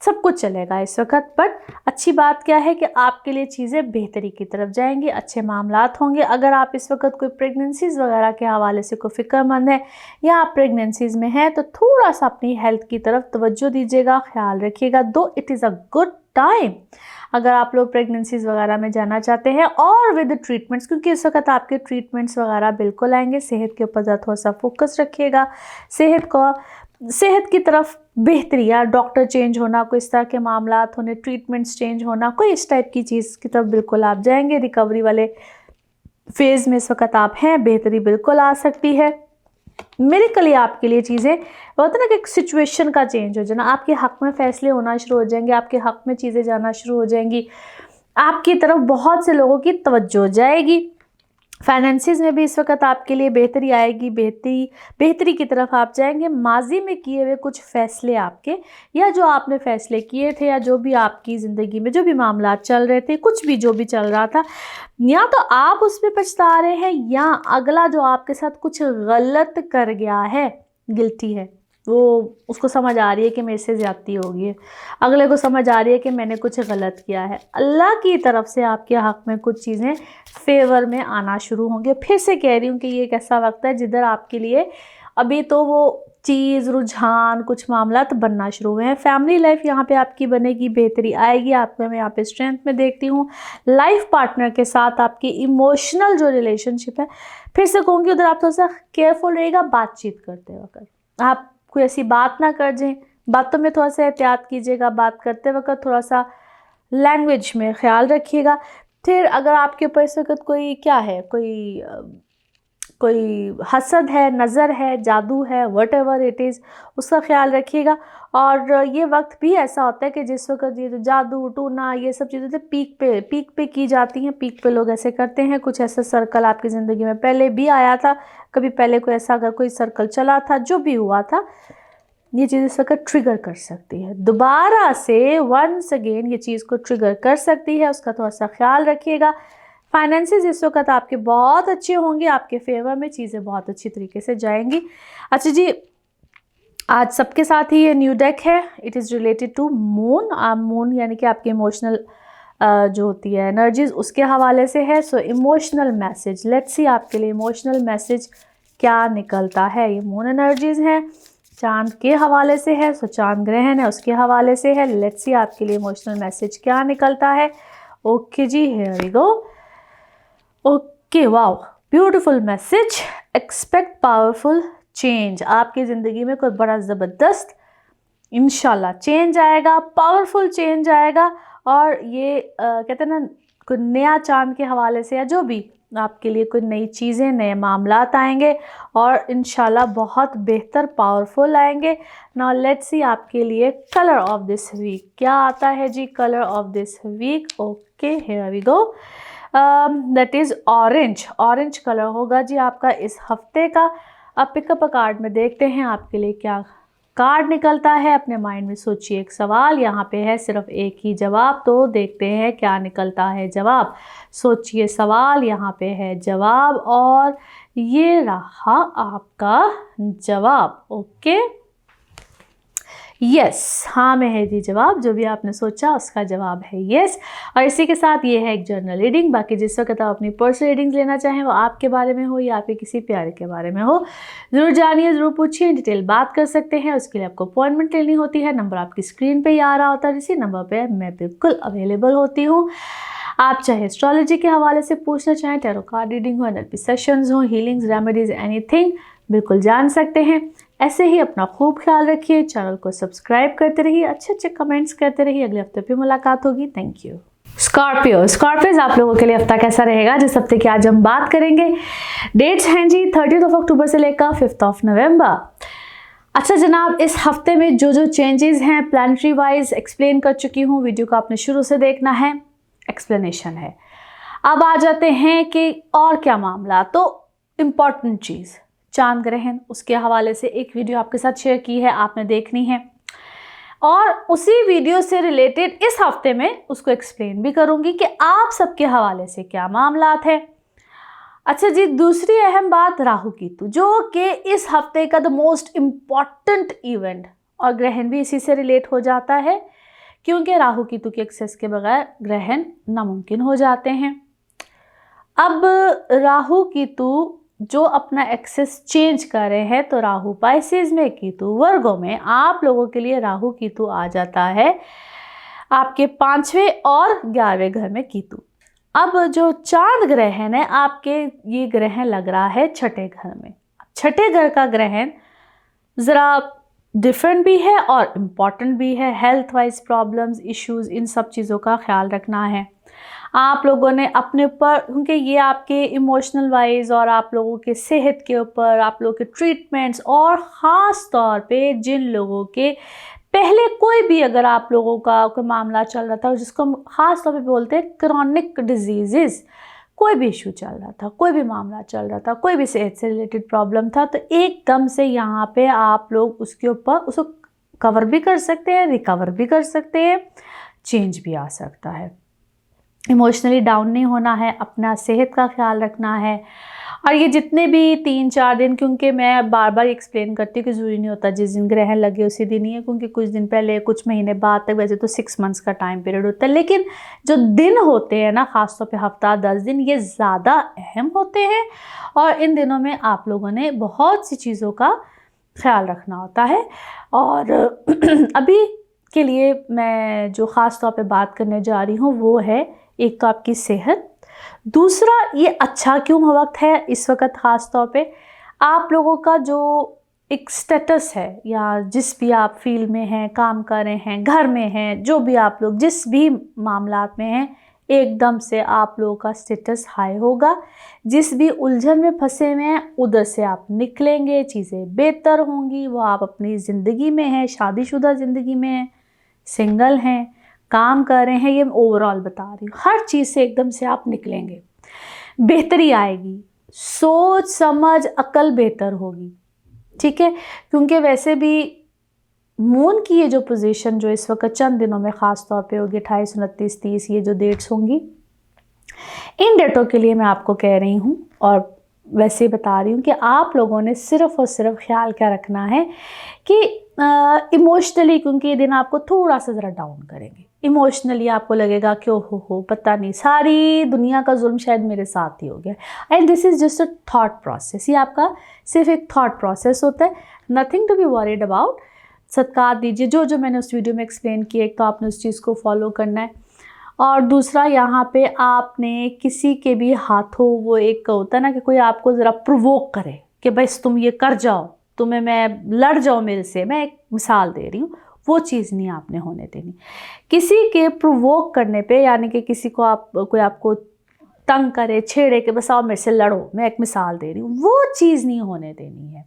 सब कुछ चलेगा इस वक्त। बट अच्छी बात क्या है कि आपके लिए चीज़ें बेहतरी की तरफ जाएंगी, अच्छे मामलात होंगे। अगर आप इस वक्त कोई प्रेगनेंसीज़ वगैरह के हवाले से कोई फ़िक्रमंद है, या आप प्रेगनेंसीज़ में हैं, तो थोड़ा सा अपनी हेल्थ की तरफ तवज्जो दीजिएगा, ख्याल रखिएगा। दो it is a good time अगर आप लोग प्रेगनेंसीज़ वगैरह में जाना चाहते हैं, और विद ट्रीटमेंट्स, क्योंकि इस वक्त आपके ट्रीटमेंट्स वगैरह बिल्कुल आएंगे। सेहत के ऊपर ज़रा थोड़ा सा फोकस रखिएगा, सेहत की तरफ बेहतरी, या डॉक्टर चेंज होना, कोई इस तरह के मामलात होने, ट्रीटमेंट्स चेंज होना, कोई इस टाइप की चीज़ की तरफ बिल्कुल आप जाएंगे। रिकवरी वाले फेज़ में इस वक्त आप हैं, बेहतरी बिल्कुल आ सकती है। मेडिकली आपके लिए चीज़ें होता है ना कि एक सिचुएशन का चेंज हो जाना, आपके हक़ में फ़ैसले होना शुरू हो जाएंगे, आपके हक़ में चीज़ें जाना शुरू हो जाएंगी, आपकी तरफ बहुत से लोगों की तवज्जो जाएगी। फाइनेंसिस में भी इस वक्त आपके लिए बेहतरी आएगी, बेहतरी की तरफ आप जाएंगे। माजी में किए हुए कुछ फ़ैसले आपके, या जो आपने फ़ैसले किए थे, या जो भी आपकी ज़िंदगी में जो भी मामलात चल रहे थे, कुछ भी जो भी चल रहा था, या तो आप उस पर पछता रहे हैं, या अगला जो आपके साथ कुछ गलत कर गया है, गिल्टी है, वो उसको समझ आ रही है कि मेरे से ज़्यादती हो गई है, अगले को समझ आ रही है कि मैंने कुछ गलत किया है। अल्लाह की तरफ से आपके हक़ में कुछ चीज़ें फेवर में आना शुरू होंगे। फिर से कह रही हूँ कि ये एक ऐसा वक्त है जिधर आपके लिए अभी तो वो चीज़, रुझान, कुछ मामलात बनना शुरू हुए हैं। फैमिली लाइफ यहाँ पे आपकी बनेगी, बेहतरी आएगी आपको, मैं यहाँ पे स्ट्रेंथ में देखती हूँ। लाइफ पार्टनर के साथ आपकी इमोशनल जो रिलेशनशिप है, फिर से कहूँगी उधर आप थोड़ा सा केयरफुल रहिएगा बातचीत करते वक्त। आप कोई ऐसी बात ना कर जाएं, बातों में थोड़ा सा एहतियात कीजिएगा, बात करते वक्त थोड़ा सा लैंग्वेज में ख्याल रखिएगा। फिर अगर आपके ऊपर इस वक्त कोई क्या है, कोई हसद है, नज़र है, जादू है, व्हाटएवर इट इज़, उसका ख्याल रखिएगा। और ये वक्त भी ऐसा होता है कि जिस वक्त ये जादू टूना ये सब चीज़ें तो पीक पे की जाती हैं, पीक पे लोग ऐसे करते हैं। कुछ ऐसा सर्कल आपकी ज़िंदगी में पहले भी आया था, कभी पहले कोई ऐसा अगर कोई सर्कल चला था, जो भी हुआ था, ये चीज़ इस वक्त ट्रिगर कर सकती है, दोबारा से वंस अगेन ये चीज़ को ट्रिगर कर सकती है, उसका थोड़ा सा ख्याल रखिएगा। फाइनेंसेस इस वक्त आपके बहुत अच्छे होंगे, आपके फेवर में चीज़ें बहुत अच्छी तरीके से जाएंगी। अच्छा जी, आज सबके साथ ही ये न्यू डेक है, it is related to moon. Moon यानी कि आपकी इमोशनल जो होती है एनर्जीज, उसके हवाले से है। So emotional message, let's see आपके लिए इमोशनल मैसेज क्या निकलता है। ये मून एनर्जीज हैं, चांद के हवाले से है, सो चांद ग्रहण है उसके हवाले से है। लेट्स सी आपके लिए इमोशनल मैसेज क्या निकलता है। ओके जी, here we go. Okay, wow, beautiful message, expect powerful change. आपकी ज़िंदगी में कोई बड़ा ज़बरदस्त इंशाल्लाह चेंज आएगा, पावरफुल चेंज आएगा। और ये कहते हैं ना, कोई नया चांद के हवाले से या जो भी आपके लिए कोई नई चीज़ें, नए मामलात आएंगे और इंशाल्लाह बहुत बेहतर पावरफुल आएंगे। नाउ लेट्स सी आपके लिए कलर ऑफ दिस वीक क्या आता है जी। Colour of this week, okay here we go, that is orange. Orange colour होगा जी आपका इस हफ्ते का। अब पिकअप अ कार्ड में देखते हैं आपके लिए क्या कार्ड निकलता है। अपने माइंड में सोचिए एक सवाल, यहाँ पे है सिर्फ एक ही जवाब, तो देखते हैं क्या निकलता है जवाब। सोचिए सवाल, यहाँ पे है जवाब और ये रहा आपका जवाब। ओके, यस, हाँ में है जी जवाब। जो भी आपने सोचा उसका जवाब है यस। और इसी के साथ ये है एक जर्नल रीडिंग। बाकी जिस वक्त आप अपनी पर्सनल रीडिंग्स लेना चाहें, वो आपके बारे में हो या आपके किसी प्यारे के बारे में हो, ज़रूर जानिए, ज़रूर पूछिए, डिटेल बात कर सकते हैं। उसके लिए आपको अपॉइंटमेंट लेनी होती है। नंबर आपकी स्क्रीन पर ही आ रहा होता है, इसी नंबर पर मैं बिल्कुल अवेलेबल होती हूँ। आप चाहे एस्ट्रोलॉजी के हवाले से पूछना चाहें, टैरो कार्ड रीडिंग हो, एनएलपी सेशंस हो, हीलिंग्स, रेमेडीज, एनीथिंग, बिल्कुल जान सकते हैं। ऐसे ही अपना खूब ख्याल रखिए, चैनल को सब्सक्राइब करते रहिए, अच्छे अच्छे कमेंट्स करते रहिए। अगले हफ्ते फिर मुलाकात होगी। Thank you. स्कॉर्पियोज, आप लोगों के लिए हफ्ता कैसा रहेगा, जिस हफ्ते की आज हम बात करेंगे। डेट्स हैं जी 30 अक्टूबर से लेकर 5 नवंबर। अच्छा जनाब, इस हफ्ते में जो जो चेंजेस हैं प्लानिटरी वाइज एक्सप्लेन कर चुकी हूँ। वीडियो को आपने शुरू से देखना है, एक्सप्लेनेशन है। अब आ जाते हैं कि और क्या मामला। तो इम्पॉर्टेंट चीज़ चांद ग्रहण, उसके हवाले से एक वीडियो आपके साथ शेयर की है, आपने देखनी है। और उसी वीडियो से रिलेटेड इस हफ्ते में उसको एक्सप्लेन भी करूंगी कि आप सबके हवाले से क्या मामलात है। अच्छा जी, दूसरी अहम बात राहु केतु, जो कि इस हफ्ते का द मोस्ट इम्पॉर्टेंट इवेंट, और ग्रहण भी इसी से रिलेट हो जाता है, क्योंकि राहु केतु के एक्सेस के बगैर ग्रहण नामुमकिन हो जाते हैं। अब राहु केतु जो अपना एक्सेस चेंज कर रहे हैं, तो राहु पाइसेस में, केतु वर्गों में। आप लोगों के लिए राहु केतु आ जाता है आपके 5वें और 11वें घर में केतु। अब जो चांद ग्रहण है आपके, ये ग्रहण लग रहा है 6ठे घर में। 6ठे घर का ग्रहण ज़रा डिफरेंट भी है और इम्पॉर्टेंट भी है। हेल्थ वाइज प्रॉब्लम्स, इश्यूज़, इन सब चीज़ों का ख्याल रखना है आप लोगों ने अपने ऊपर, क्योंकि ये आपके इमोशनल वाइज और आप लोगों के सेहत के ऊपर, आप लोगों के ट्रीटमेंट्स, और ख़ास तौर पे जिन लोगों के पहले कोई भी अगर आप लोगों का कोई मामला चल रहा था, जिसको हम ख़ास तौर पे बोलते हैं क्रॉनिक डिजीज़, कोई भी इशू चल रहा था, कोई भी मामला चल रहा था, कोई भी सेहत से रिलेटेड प्रॉब्लम था, तो एकदम से यहाँ पे आप लोग उसके ऊपर उसको कवर भी कर सकते हैं, रिकवर भी कर सकते हैं, चेंज भी आ सकता है। इमोशनली डाउन नहीं होना है, अपना सेहत का ख्याल रखना है। और ये जितने भी 3-4 दिन, क्योंकि मैं बार बार एक्सप्लेन करती हूँ कि ज़रूरी नहीं होता जिस दिन ग्रहण लगे उसी दिन ही है, क्योंकि कुछ दिन पहले, कुछ महीने बाद तक, वैसे तो 6 मंथ्स का टाइम पीरियड होता है, लेकिन जो दिन होते हैं ना, ख़ासतौर पे हफ्ता 10 दिन, ये ज़्यादा अहम होते हैं। और इन दिनों में आप लोगों ने बहुत सी चीज़ों का ख्याल रखना होता है। और अभी के लिए मैं जो ख़ास तौर पे बात करने जा रही हूँ वो है, एक तो आपकी सेहत, दूसरा ये अच्छा क्यों वक्त है इस वक्त, ख़ास तौर पे आप लोगों का जो एक स्टेटस है, या जिस भी आप फील्ड में हैं, काम कर रहे हैं, घर में हैं, जो भी आप लोग जिस भी मामलात में हैं, एकदम से आप लोगों का स्टेटस हाई होगा। जिस भी उलझन में फंसे हुए हैं उधर से आप निकलेंगे, चीज़ें बेहतर होंगी। वो आप अपनी ज़िंदगी में हैं, शादीशुदा ज़िंदगी में हैं, सिंगल हैं, काम कर रहे हैं, ये मैं ओवरऑल बता रही हूँ। हर चीज़ से एकदम से आप निकलेंगे, बेहतरी आएगी, सोच समझ अकल बेहतर होगी, ठीक है। क्योंकि वैसे भी मून की ये जो पोजीशन जो इस वक्त चंद दिनों में ख़ास तौर पे होगी, 28, 29, 30, ये जो डेट्स होंगी, इन डेटों के लिए मैं आपको कह रही हूँ और वैसे ही बता रही हूँ कि आप लोगों ने सिर्फ़ और सिर्फ ख्याल क्या रखना है कि इमोशनली, क्योंकि ये दिन आपको थोड़ा सा ज़रा डाउन करेंगे। इमोशनली आपको लगेगा कि हो पता नहीं, सारी दुनिया का जुल्म शायद मेरे साथ ही हो गया। And this is just a thought process, ये आपका सिर्फ एक थॉट प्रोसेस होता है, nothing to be worried about. सत्कार दीजिए जो जो मैंने उस वीडियो में एक्सप्लेन किया, एक तो आपने उस चीज़ को फॉलो करना है। और दूसरा यहाँ पे आपने किसी के भी हाथों, वो एक होता है ना कि कोई आपको ज़रा प्रोवोक करे कि बस तुम ये कर जाओ, तुम्हें मैं लड़ जाओ मेरे से, मैं एक मिसाल दे रही हूँ, वो चीज़ नहीं आपने होने देनी। किसी के प्रोवोक करने पे, यानी कि किसी को कोई आपको तंग करे, छेड़े कि बस आओ मेरे से लड़ो, मैं एक मिसाल दे रही हूँ, वो चीज़ नहीं होने देनी है।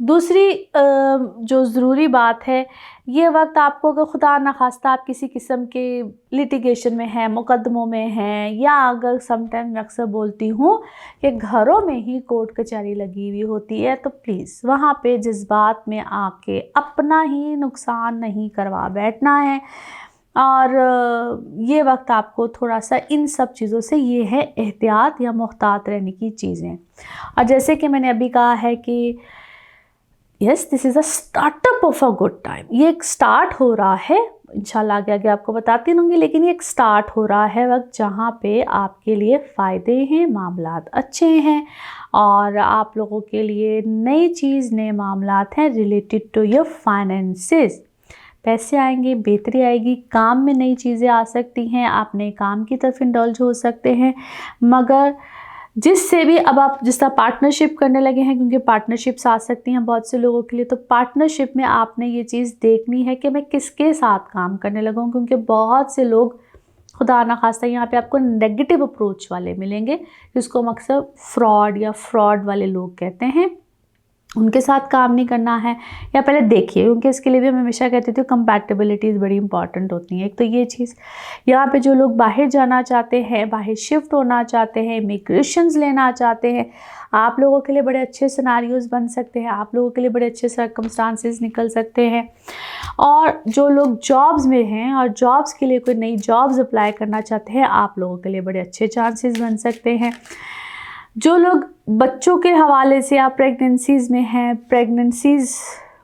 दूसरी जो ज़रूरी बात है, ये वक्त आपको अगर खुदा न खास्ता आप किसी किस्म के लिटिगेशन में हैं, मुकदमों में हैं, या अगर समटाइम मैं अक्सर बोलती हूँ कि घरों में ही कोर्ट कचहरी लगी हुई होती है, तो प्लीज़ वहाँ पे जज्बात में आके अपना ही नुकसान नहीं करवा बैठना है। और ये वक्त आपको थोड़ा सा इन सब चीज़ों से, ये है एहतियात या मुहतात रहने की चीज़ें। और जैसे कि मैंने अभी कहा है कि yes, this is a startup of a good time, ये एक स्टार्ट हो रहा है, इंशाल्लाह आगे आगे आपको बताती रहूँगी, लेकिन ये एक स्टार्ट हो रहा है वक्त जहाँ पे आपके लिए फ़ायदे हैं, मामलात अच्छे हैं, और आप लोगों के लिए नई चीज़, नए मामलात हैं रिलेटेड टू योर फाइनेंसेस। पैसे आएंगे, बेहतरी आएगी, काम में नई चीज़ें आ सकती हैं, आप नए काम की तरफ इंडल्ज हो सकते हैं। मगर जिससे भी अब आप जिस तरह पार्टनरशिप करने लगे हैं, क्योंकि पार्टनरशिप्स आ सकती हैं बहुत से लोगों के लिए, तो पार्टनरशिप में आपने ये चीज़ देखनी है कि मैं किसके साथ काम करने लगा हूँ, क्योंकि बहुत से लोग खुदा ना खास्ता यहाँ पे आपको नेगेटिव अप्रोच वाले मिलेंगे, जिसको हम अक्सर फ्रॉड या फ्रॉड वाले लोग कहते हैं, उनके साथ काम नहीं करना है। या पहले देखिए, क्योंकि इसके लिए भी मैं हमेशा कहती थी कंपैटिबिलिटीज़ बड़ी इंपॉर्टेंट होती हैं। एक तो ये चीज़, यहाँ पे जो लोग बाहर जाना चाहते हैं, बाहर शिफ्ट होना चाहते हैं, इमिग्रेशंस लेना चाहते हैं, आप लोगों के लिए बड़े अच्छे सिनारियोज़ बन सकते हैं, आप लोगों के लिए बड़े अच्छे सर्कमस्टांसेस निकल सकते हैं। और जो लोग जॉब्स में हैं और जॉब्स के लिए कोई नई जॉब्स अप्लाई करना चाहते हैं, आप लोगों के लिए बड़े अच्छे चांसेस बन सकते हैं। जो लोग बच्चों के हवाले से आप प्रेगनेंसीज़ में हैं, प्रेगनेंसीज़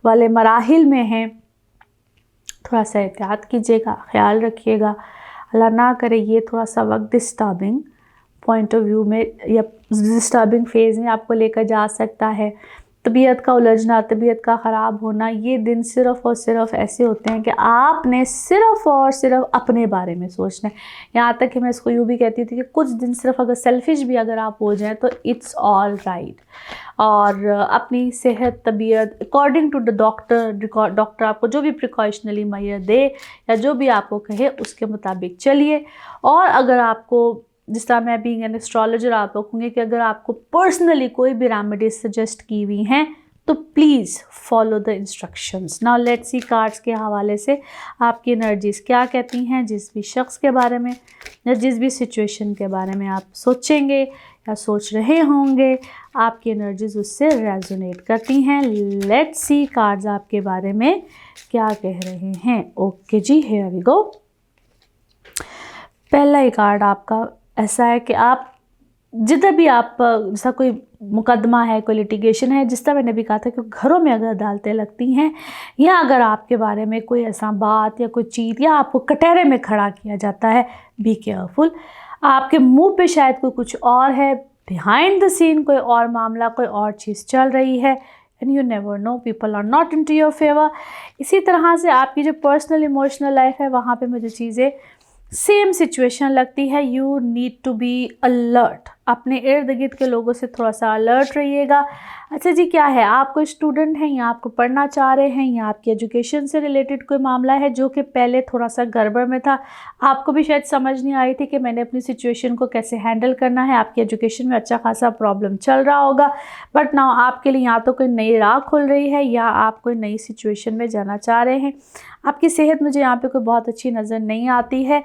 वाले मराहिल में हैं, थोड़ा सा एहतियात कीजिएगा, ख्याल रखिएगा। अल्लाह ना करे ये थोड़ा सा वक्त डिस्टर्बिंग पॉइंट ऑफ व्यू में या डिस्टर्बिंग फेज़ में आपको लेकर जा सकता है। तबीयत का उलझना, तबीयत का ख़राब होना, ये दिन सिर्फ़ और सिर्फ ऐसे होते हैं कि आपने सिर्फ़ और सिर्फ अपने बारे में सोचना है। यहाँ तक कि मैं इसको यूँ भी कहती थी कि कुछ दिन सिर्फ अगर सेल्फिश भी अगर आप हो जाएं तो इट्स ऑल राइट। और अपनी सेहत, तबीयत अकॉर्डिंग टू द डॉक्टर आपको जो भी प्रिकॉशनली मैयर दे या जो भी आपको कहे उसके मुताबिक चलिए। और अगर आपको, जिस तरह मैं बीइंग एन एस्ट्रोलॉजर आप कहूँगी कि अगर आपको पर्सनली कोई भी रेमेडीज सजेस्ट की हुई हैं तो please follow the instructions. Now let's see cards के हवाले से आपकी एनर्जीज़ क्या कहती हैं जिस भी शख्स के बारे में या जिस भी सिचुएशन के बारे में आप सोचेंगे या सोच रहे होंगे, आपकी एनर्जीज़ उससे रेजोनेट करती हैं। लेट्स सी कार्ड्स आपके बारे में क्या कह रहे हैं। ओके जी, हियर वी गो। पहला ही कार्ड आपका ऐसा है कि आप जिधर भी आप, जैसा कोई मुकदमा है, कोई लिटिगेशन है, जिस तरह मैंने भी कहा था कि घरों में अगर अदालतें लगती हैं या अगर आपके बारे में कोई ऐसा बात या कोई चीज़ या आपको कटहरे में खड़ा किया जाता है, बी केयरफुल। आपके मुंह पे शायद कोई कुछ और है, बिहाइंड द सीन कोई और मामला, कोई और चीज़ चल रही है, and you never know, people are not in to your favour. इसी तरह से आपकी जो पर्सनल इमोशनल लाइफ है, वहाँ पर मुझे चीज़ें सेम सिचुएशन लगती है। You need to be alert, अपने इर्द गिर्द के लोगों से थोड़ा सा अलर्ट रहिएगा। अच्छा जी, क्या है, आप कोई स्टूडेंट हैं या आपको पढ़ना चाह रहे हैं या आपकी एजुकेशन से रिलेटेड कोई मामला है जो कि पहले थोड़ा सा गड़बड़ में था, आपको भी शायद समझ नहीं आई थी कि मैंने अपनी सिचुएशन को कैसे हैंडल करना है, आपकी एजुकेशन में अच्छा खासा प्रॉब्लम चल रहा होगा, बट नाउ आपके लिए या तो कोई नई राह खुल रही है या आप कोई नई सिचुएशन में जाना चाह रहे हैं। आपकी सेहत मुझे यहाँ पे कोई बहुत अच्छी नज़र नहीं आती है।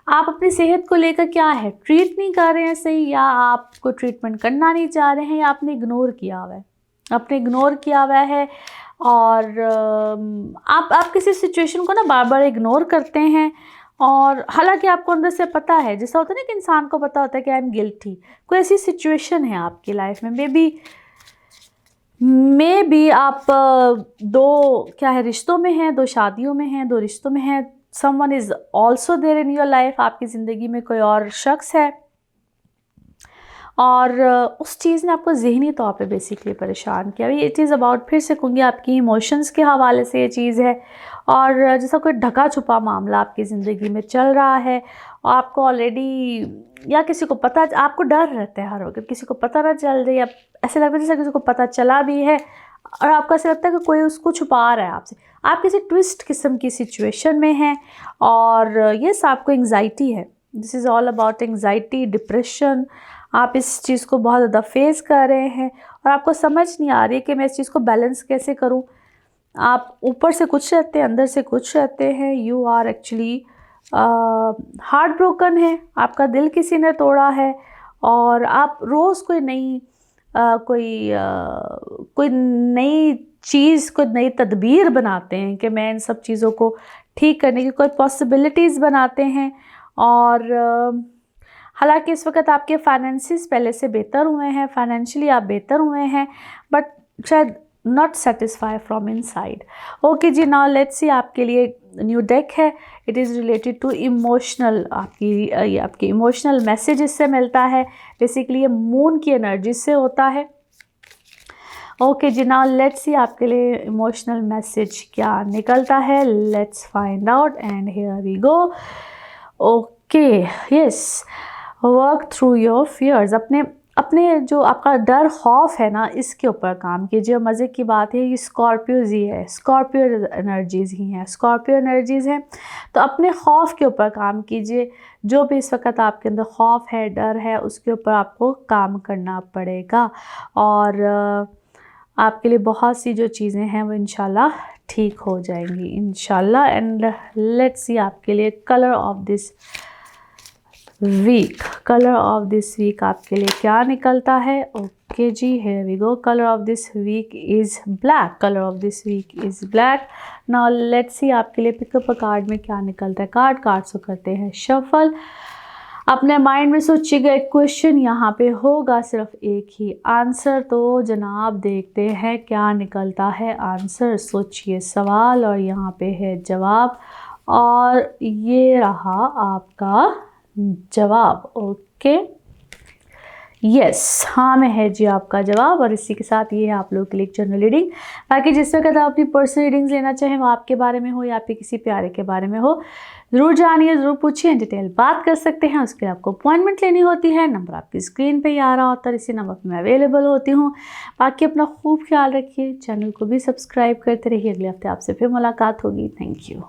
आप अपनी सेहत को लेकर क्या है, ट्रीट नहीं कर रहे हैं सही, या आपको ट्रीटमेंट करना नहीं चाह रहे हैं, या आपने इग्नोर किया हुआ है, आपने इग्नोर किया हुआ है। और आप किसी सिचुएशन को ना बार बार इग्नोर करते हैं, और हालांकि आपको अंदर से पता है, जैसा होता है ना कि इंसान को पता होता है कि आई एम गिल्टी। कोई ऐसी सिचुएशन है आपकी लाइफ में, मे बी आप दो क्या है रिश्तों में हैं, दो शादियों में हैं, दो रिश्तों में हैं, someone is also there in your life, आपकी ज़िंदगी में कोई और शख्स है, और उस चीज़ ने आपको ज़हनी तौर पे बेसिकली परेशान किया। ये चीज़ अबाउट, फिर से कहूँगी, आपकी इमोशंस के हवाले से ये चीज़ है, और जैसा कोई ढका छुपा मामला आपकी ज़िंदगी में चल रहा है, और आपको ऑलरेडी या किसी को पता, आपको डर रहता है हर वक्त किसी को पता ना चल जाए, या ऐसे लगता है जैसे किसी को पता चला भी है और आपको ऐसा लगता है कि कोई उसको छुपा रहा है आपसे। आप किसी ट्विस्ट किस्म की सिचुएशन में हैं और यस आपको एंग्जाइटी है। This is all about anxiety, depression. आप इस चीज़ को बहुत ज़्यादा फेस कर रहे हैं और आपको समझ नहीं आ रही है कि मैं इस चीज़ को बैलेंस कैसे करूं। आप ऊपर से कुछ रहते हैं, अंदर से कुछ रहते हैं। You are actually heart broken है, आपका दिल किसी ने तोड़ा है और आप रोज़ कोई नई चीज़, कोई नई तदबीर बनाते हैं कि मैं इन सब चीज़ों को ठीक करने की कोई पॉसिबिलिटीज़ बनाते हैं। और हालांकि इस वक्त आपके फाइनेंसिस पहले से बेहतर हुए हैं, फाइनेंशियली आप बेहतर हुए हैं, बट शायद not satisfy from inside. Okay जी, नाउ लेट्स सी आपके लिए न्यू डेक है। It is related to emotional, आपकी इमोशनल मैसेज इससे मिलता है। बेसिकली ये मून की एनर्जी से होता है। ओके जी, नाउ लेट्स सी आपके लिए इमोशनल मैसेज क्या निकलता है। Let's find out and here we go. Okay, yes, work through your fears. अपने जो आपका डर खौफ है ना, इसके ऊपर काम कीजिए। मज़े की बात है ये स्कॉर्पियोज ही है, स्कॉर्पियो एनर्जीज़ ही हैं, स्कॉर्पियो एनर्जीज़ हैं। तो अपने खौफ के ऊपर काम कीजिए। जो भी इस वक्त आपके अंदर खौफ है, डर है, उसके ऊपर आपको काम करना पड़ेगा और आपके लिए बहुत सी जो चीज़ें हैं वो इंशाल्लाह ठीक हो जाएंगी इंशाल्लाह। एंड लेट्स सी आपके लिए colour of this week. Colour of this week आपके लिए क्या निकलता है। ओके जी, here we go. Colour of this week is black. Colour of this week is black. Now let's see आपके लिए पिकअप अ कार्ड में क्या निकलता है। कार्ड्स को करते हैं शफल। अपने माइंड में सोचिएगा एक क्वेश्चन, यहाँ पे होगा सिर्फ एक ही आंसर। तो जनाब देखते हैं क्या निकलता है आंसर। सोचिए सवाल और यहाँ पे है जवाब और ये रहा आपका जवाब। ओके, यस, हाँ में है जी आपका जवाब। और इसी के साथ ये है आप लोगों के लिए जनरल रीडिंग। बाकी जिस वक्त आप अपनी पर्सनल रीडिंग्स लेना चाहें वो आपके बारे में हो या आपके किसी प्यारे के बारे में हो, ज़रूर जानिए, ज़रूर पूछिए, डिटेल बात कर सकते हैं। उसके लिए आपको अपॉइंटमेंट लेनी होती है। नंबर आपकी स्क्रीन पे ही आ रहा होता है, इसी नंबर पर मैं अवेलेबल होती हूँ। बाकी अपना खूब ख्याल रखिए, चैनल को भी सब्सक्राइब करते रहिए। अगले हफ्ते आपसे फिर मुलाकात होगी। Thank you.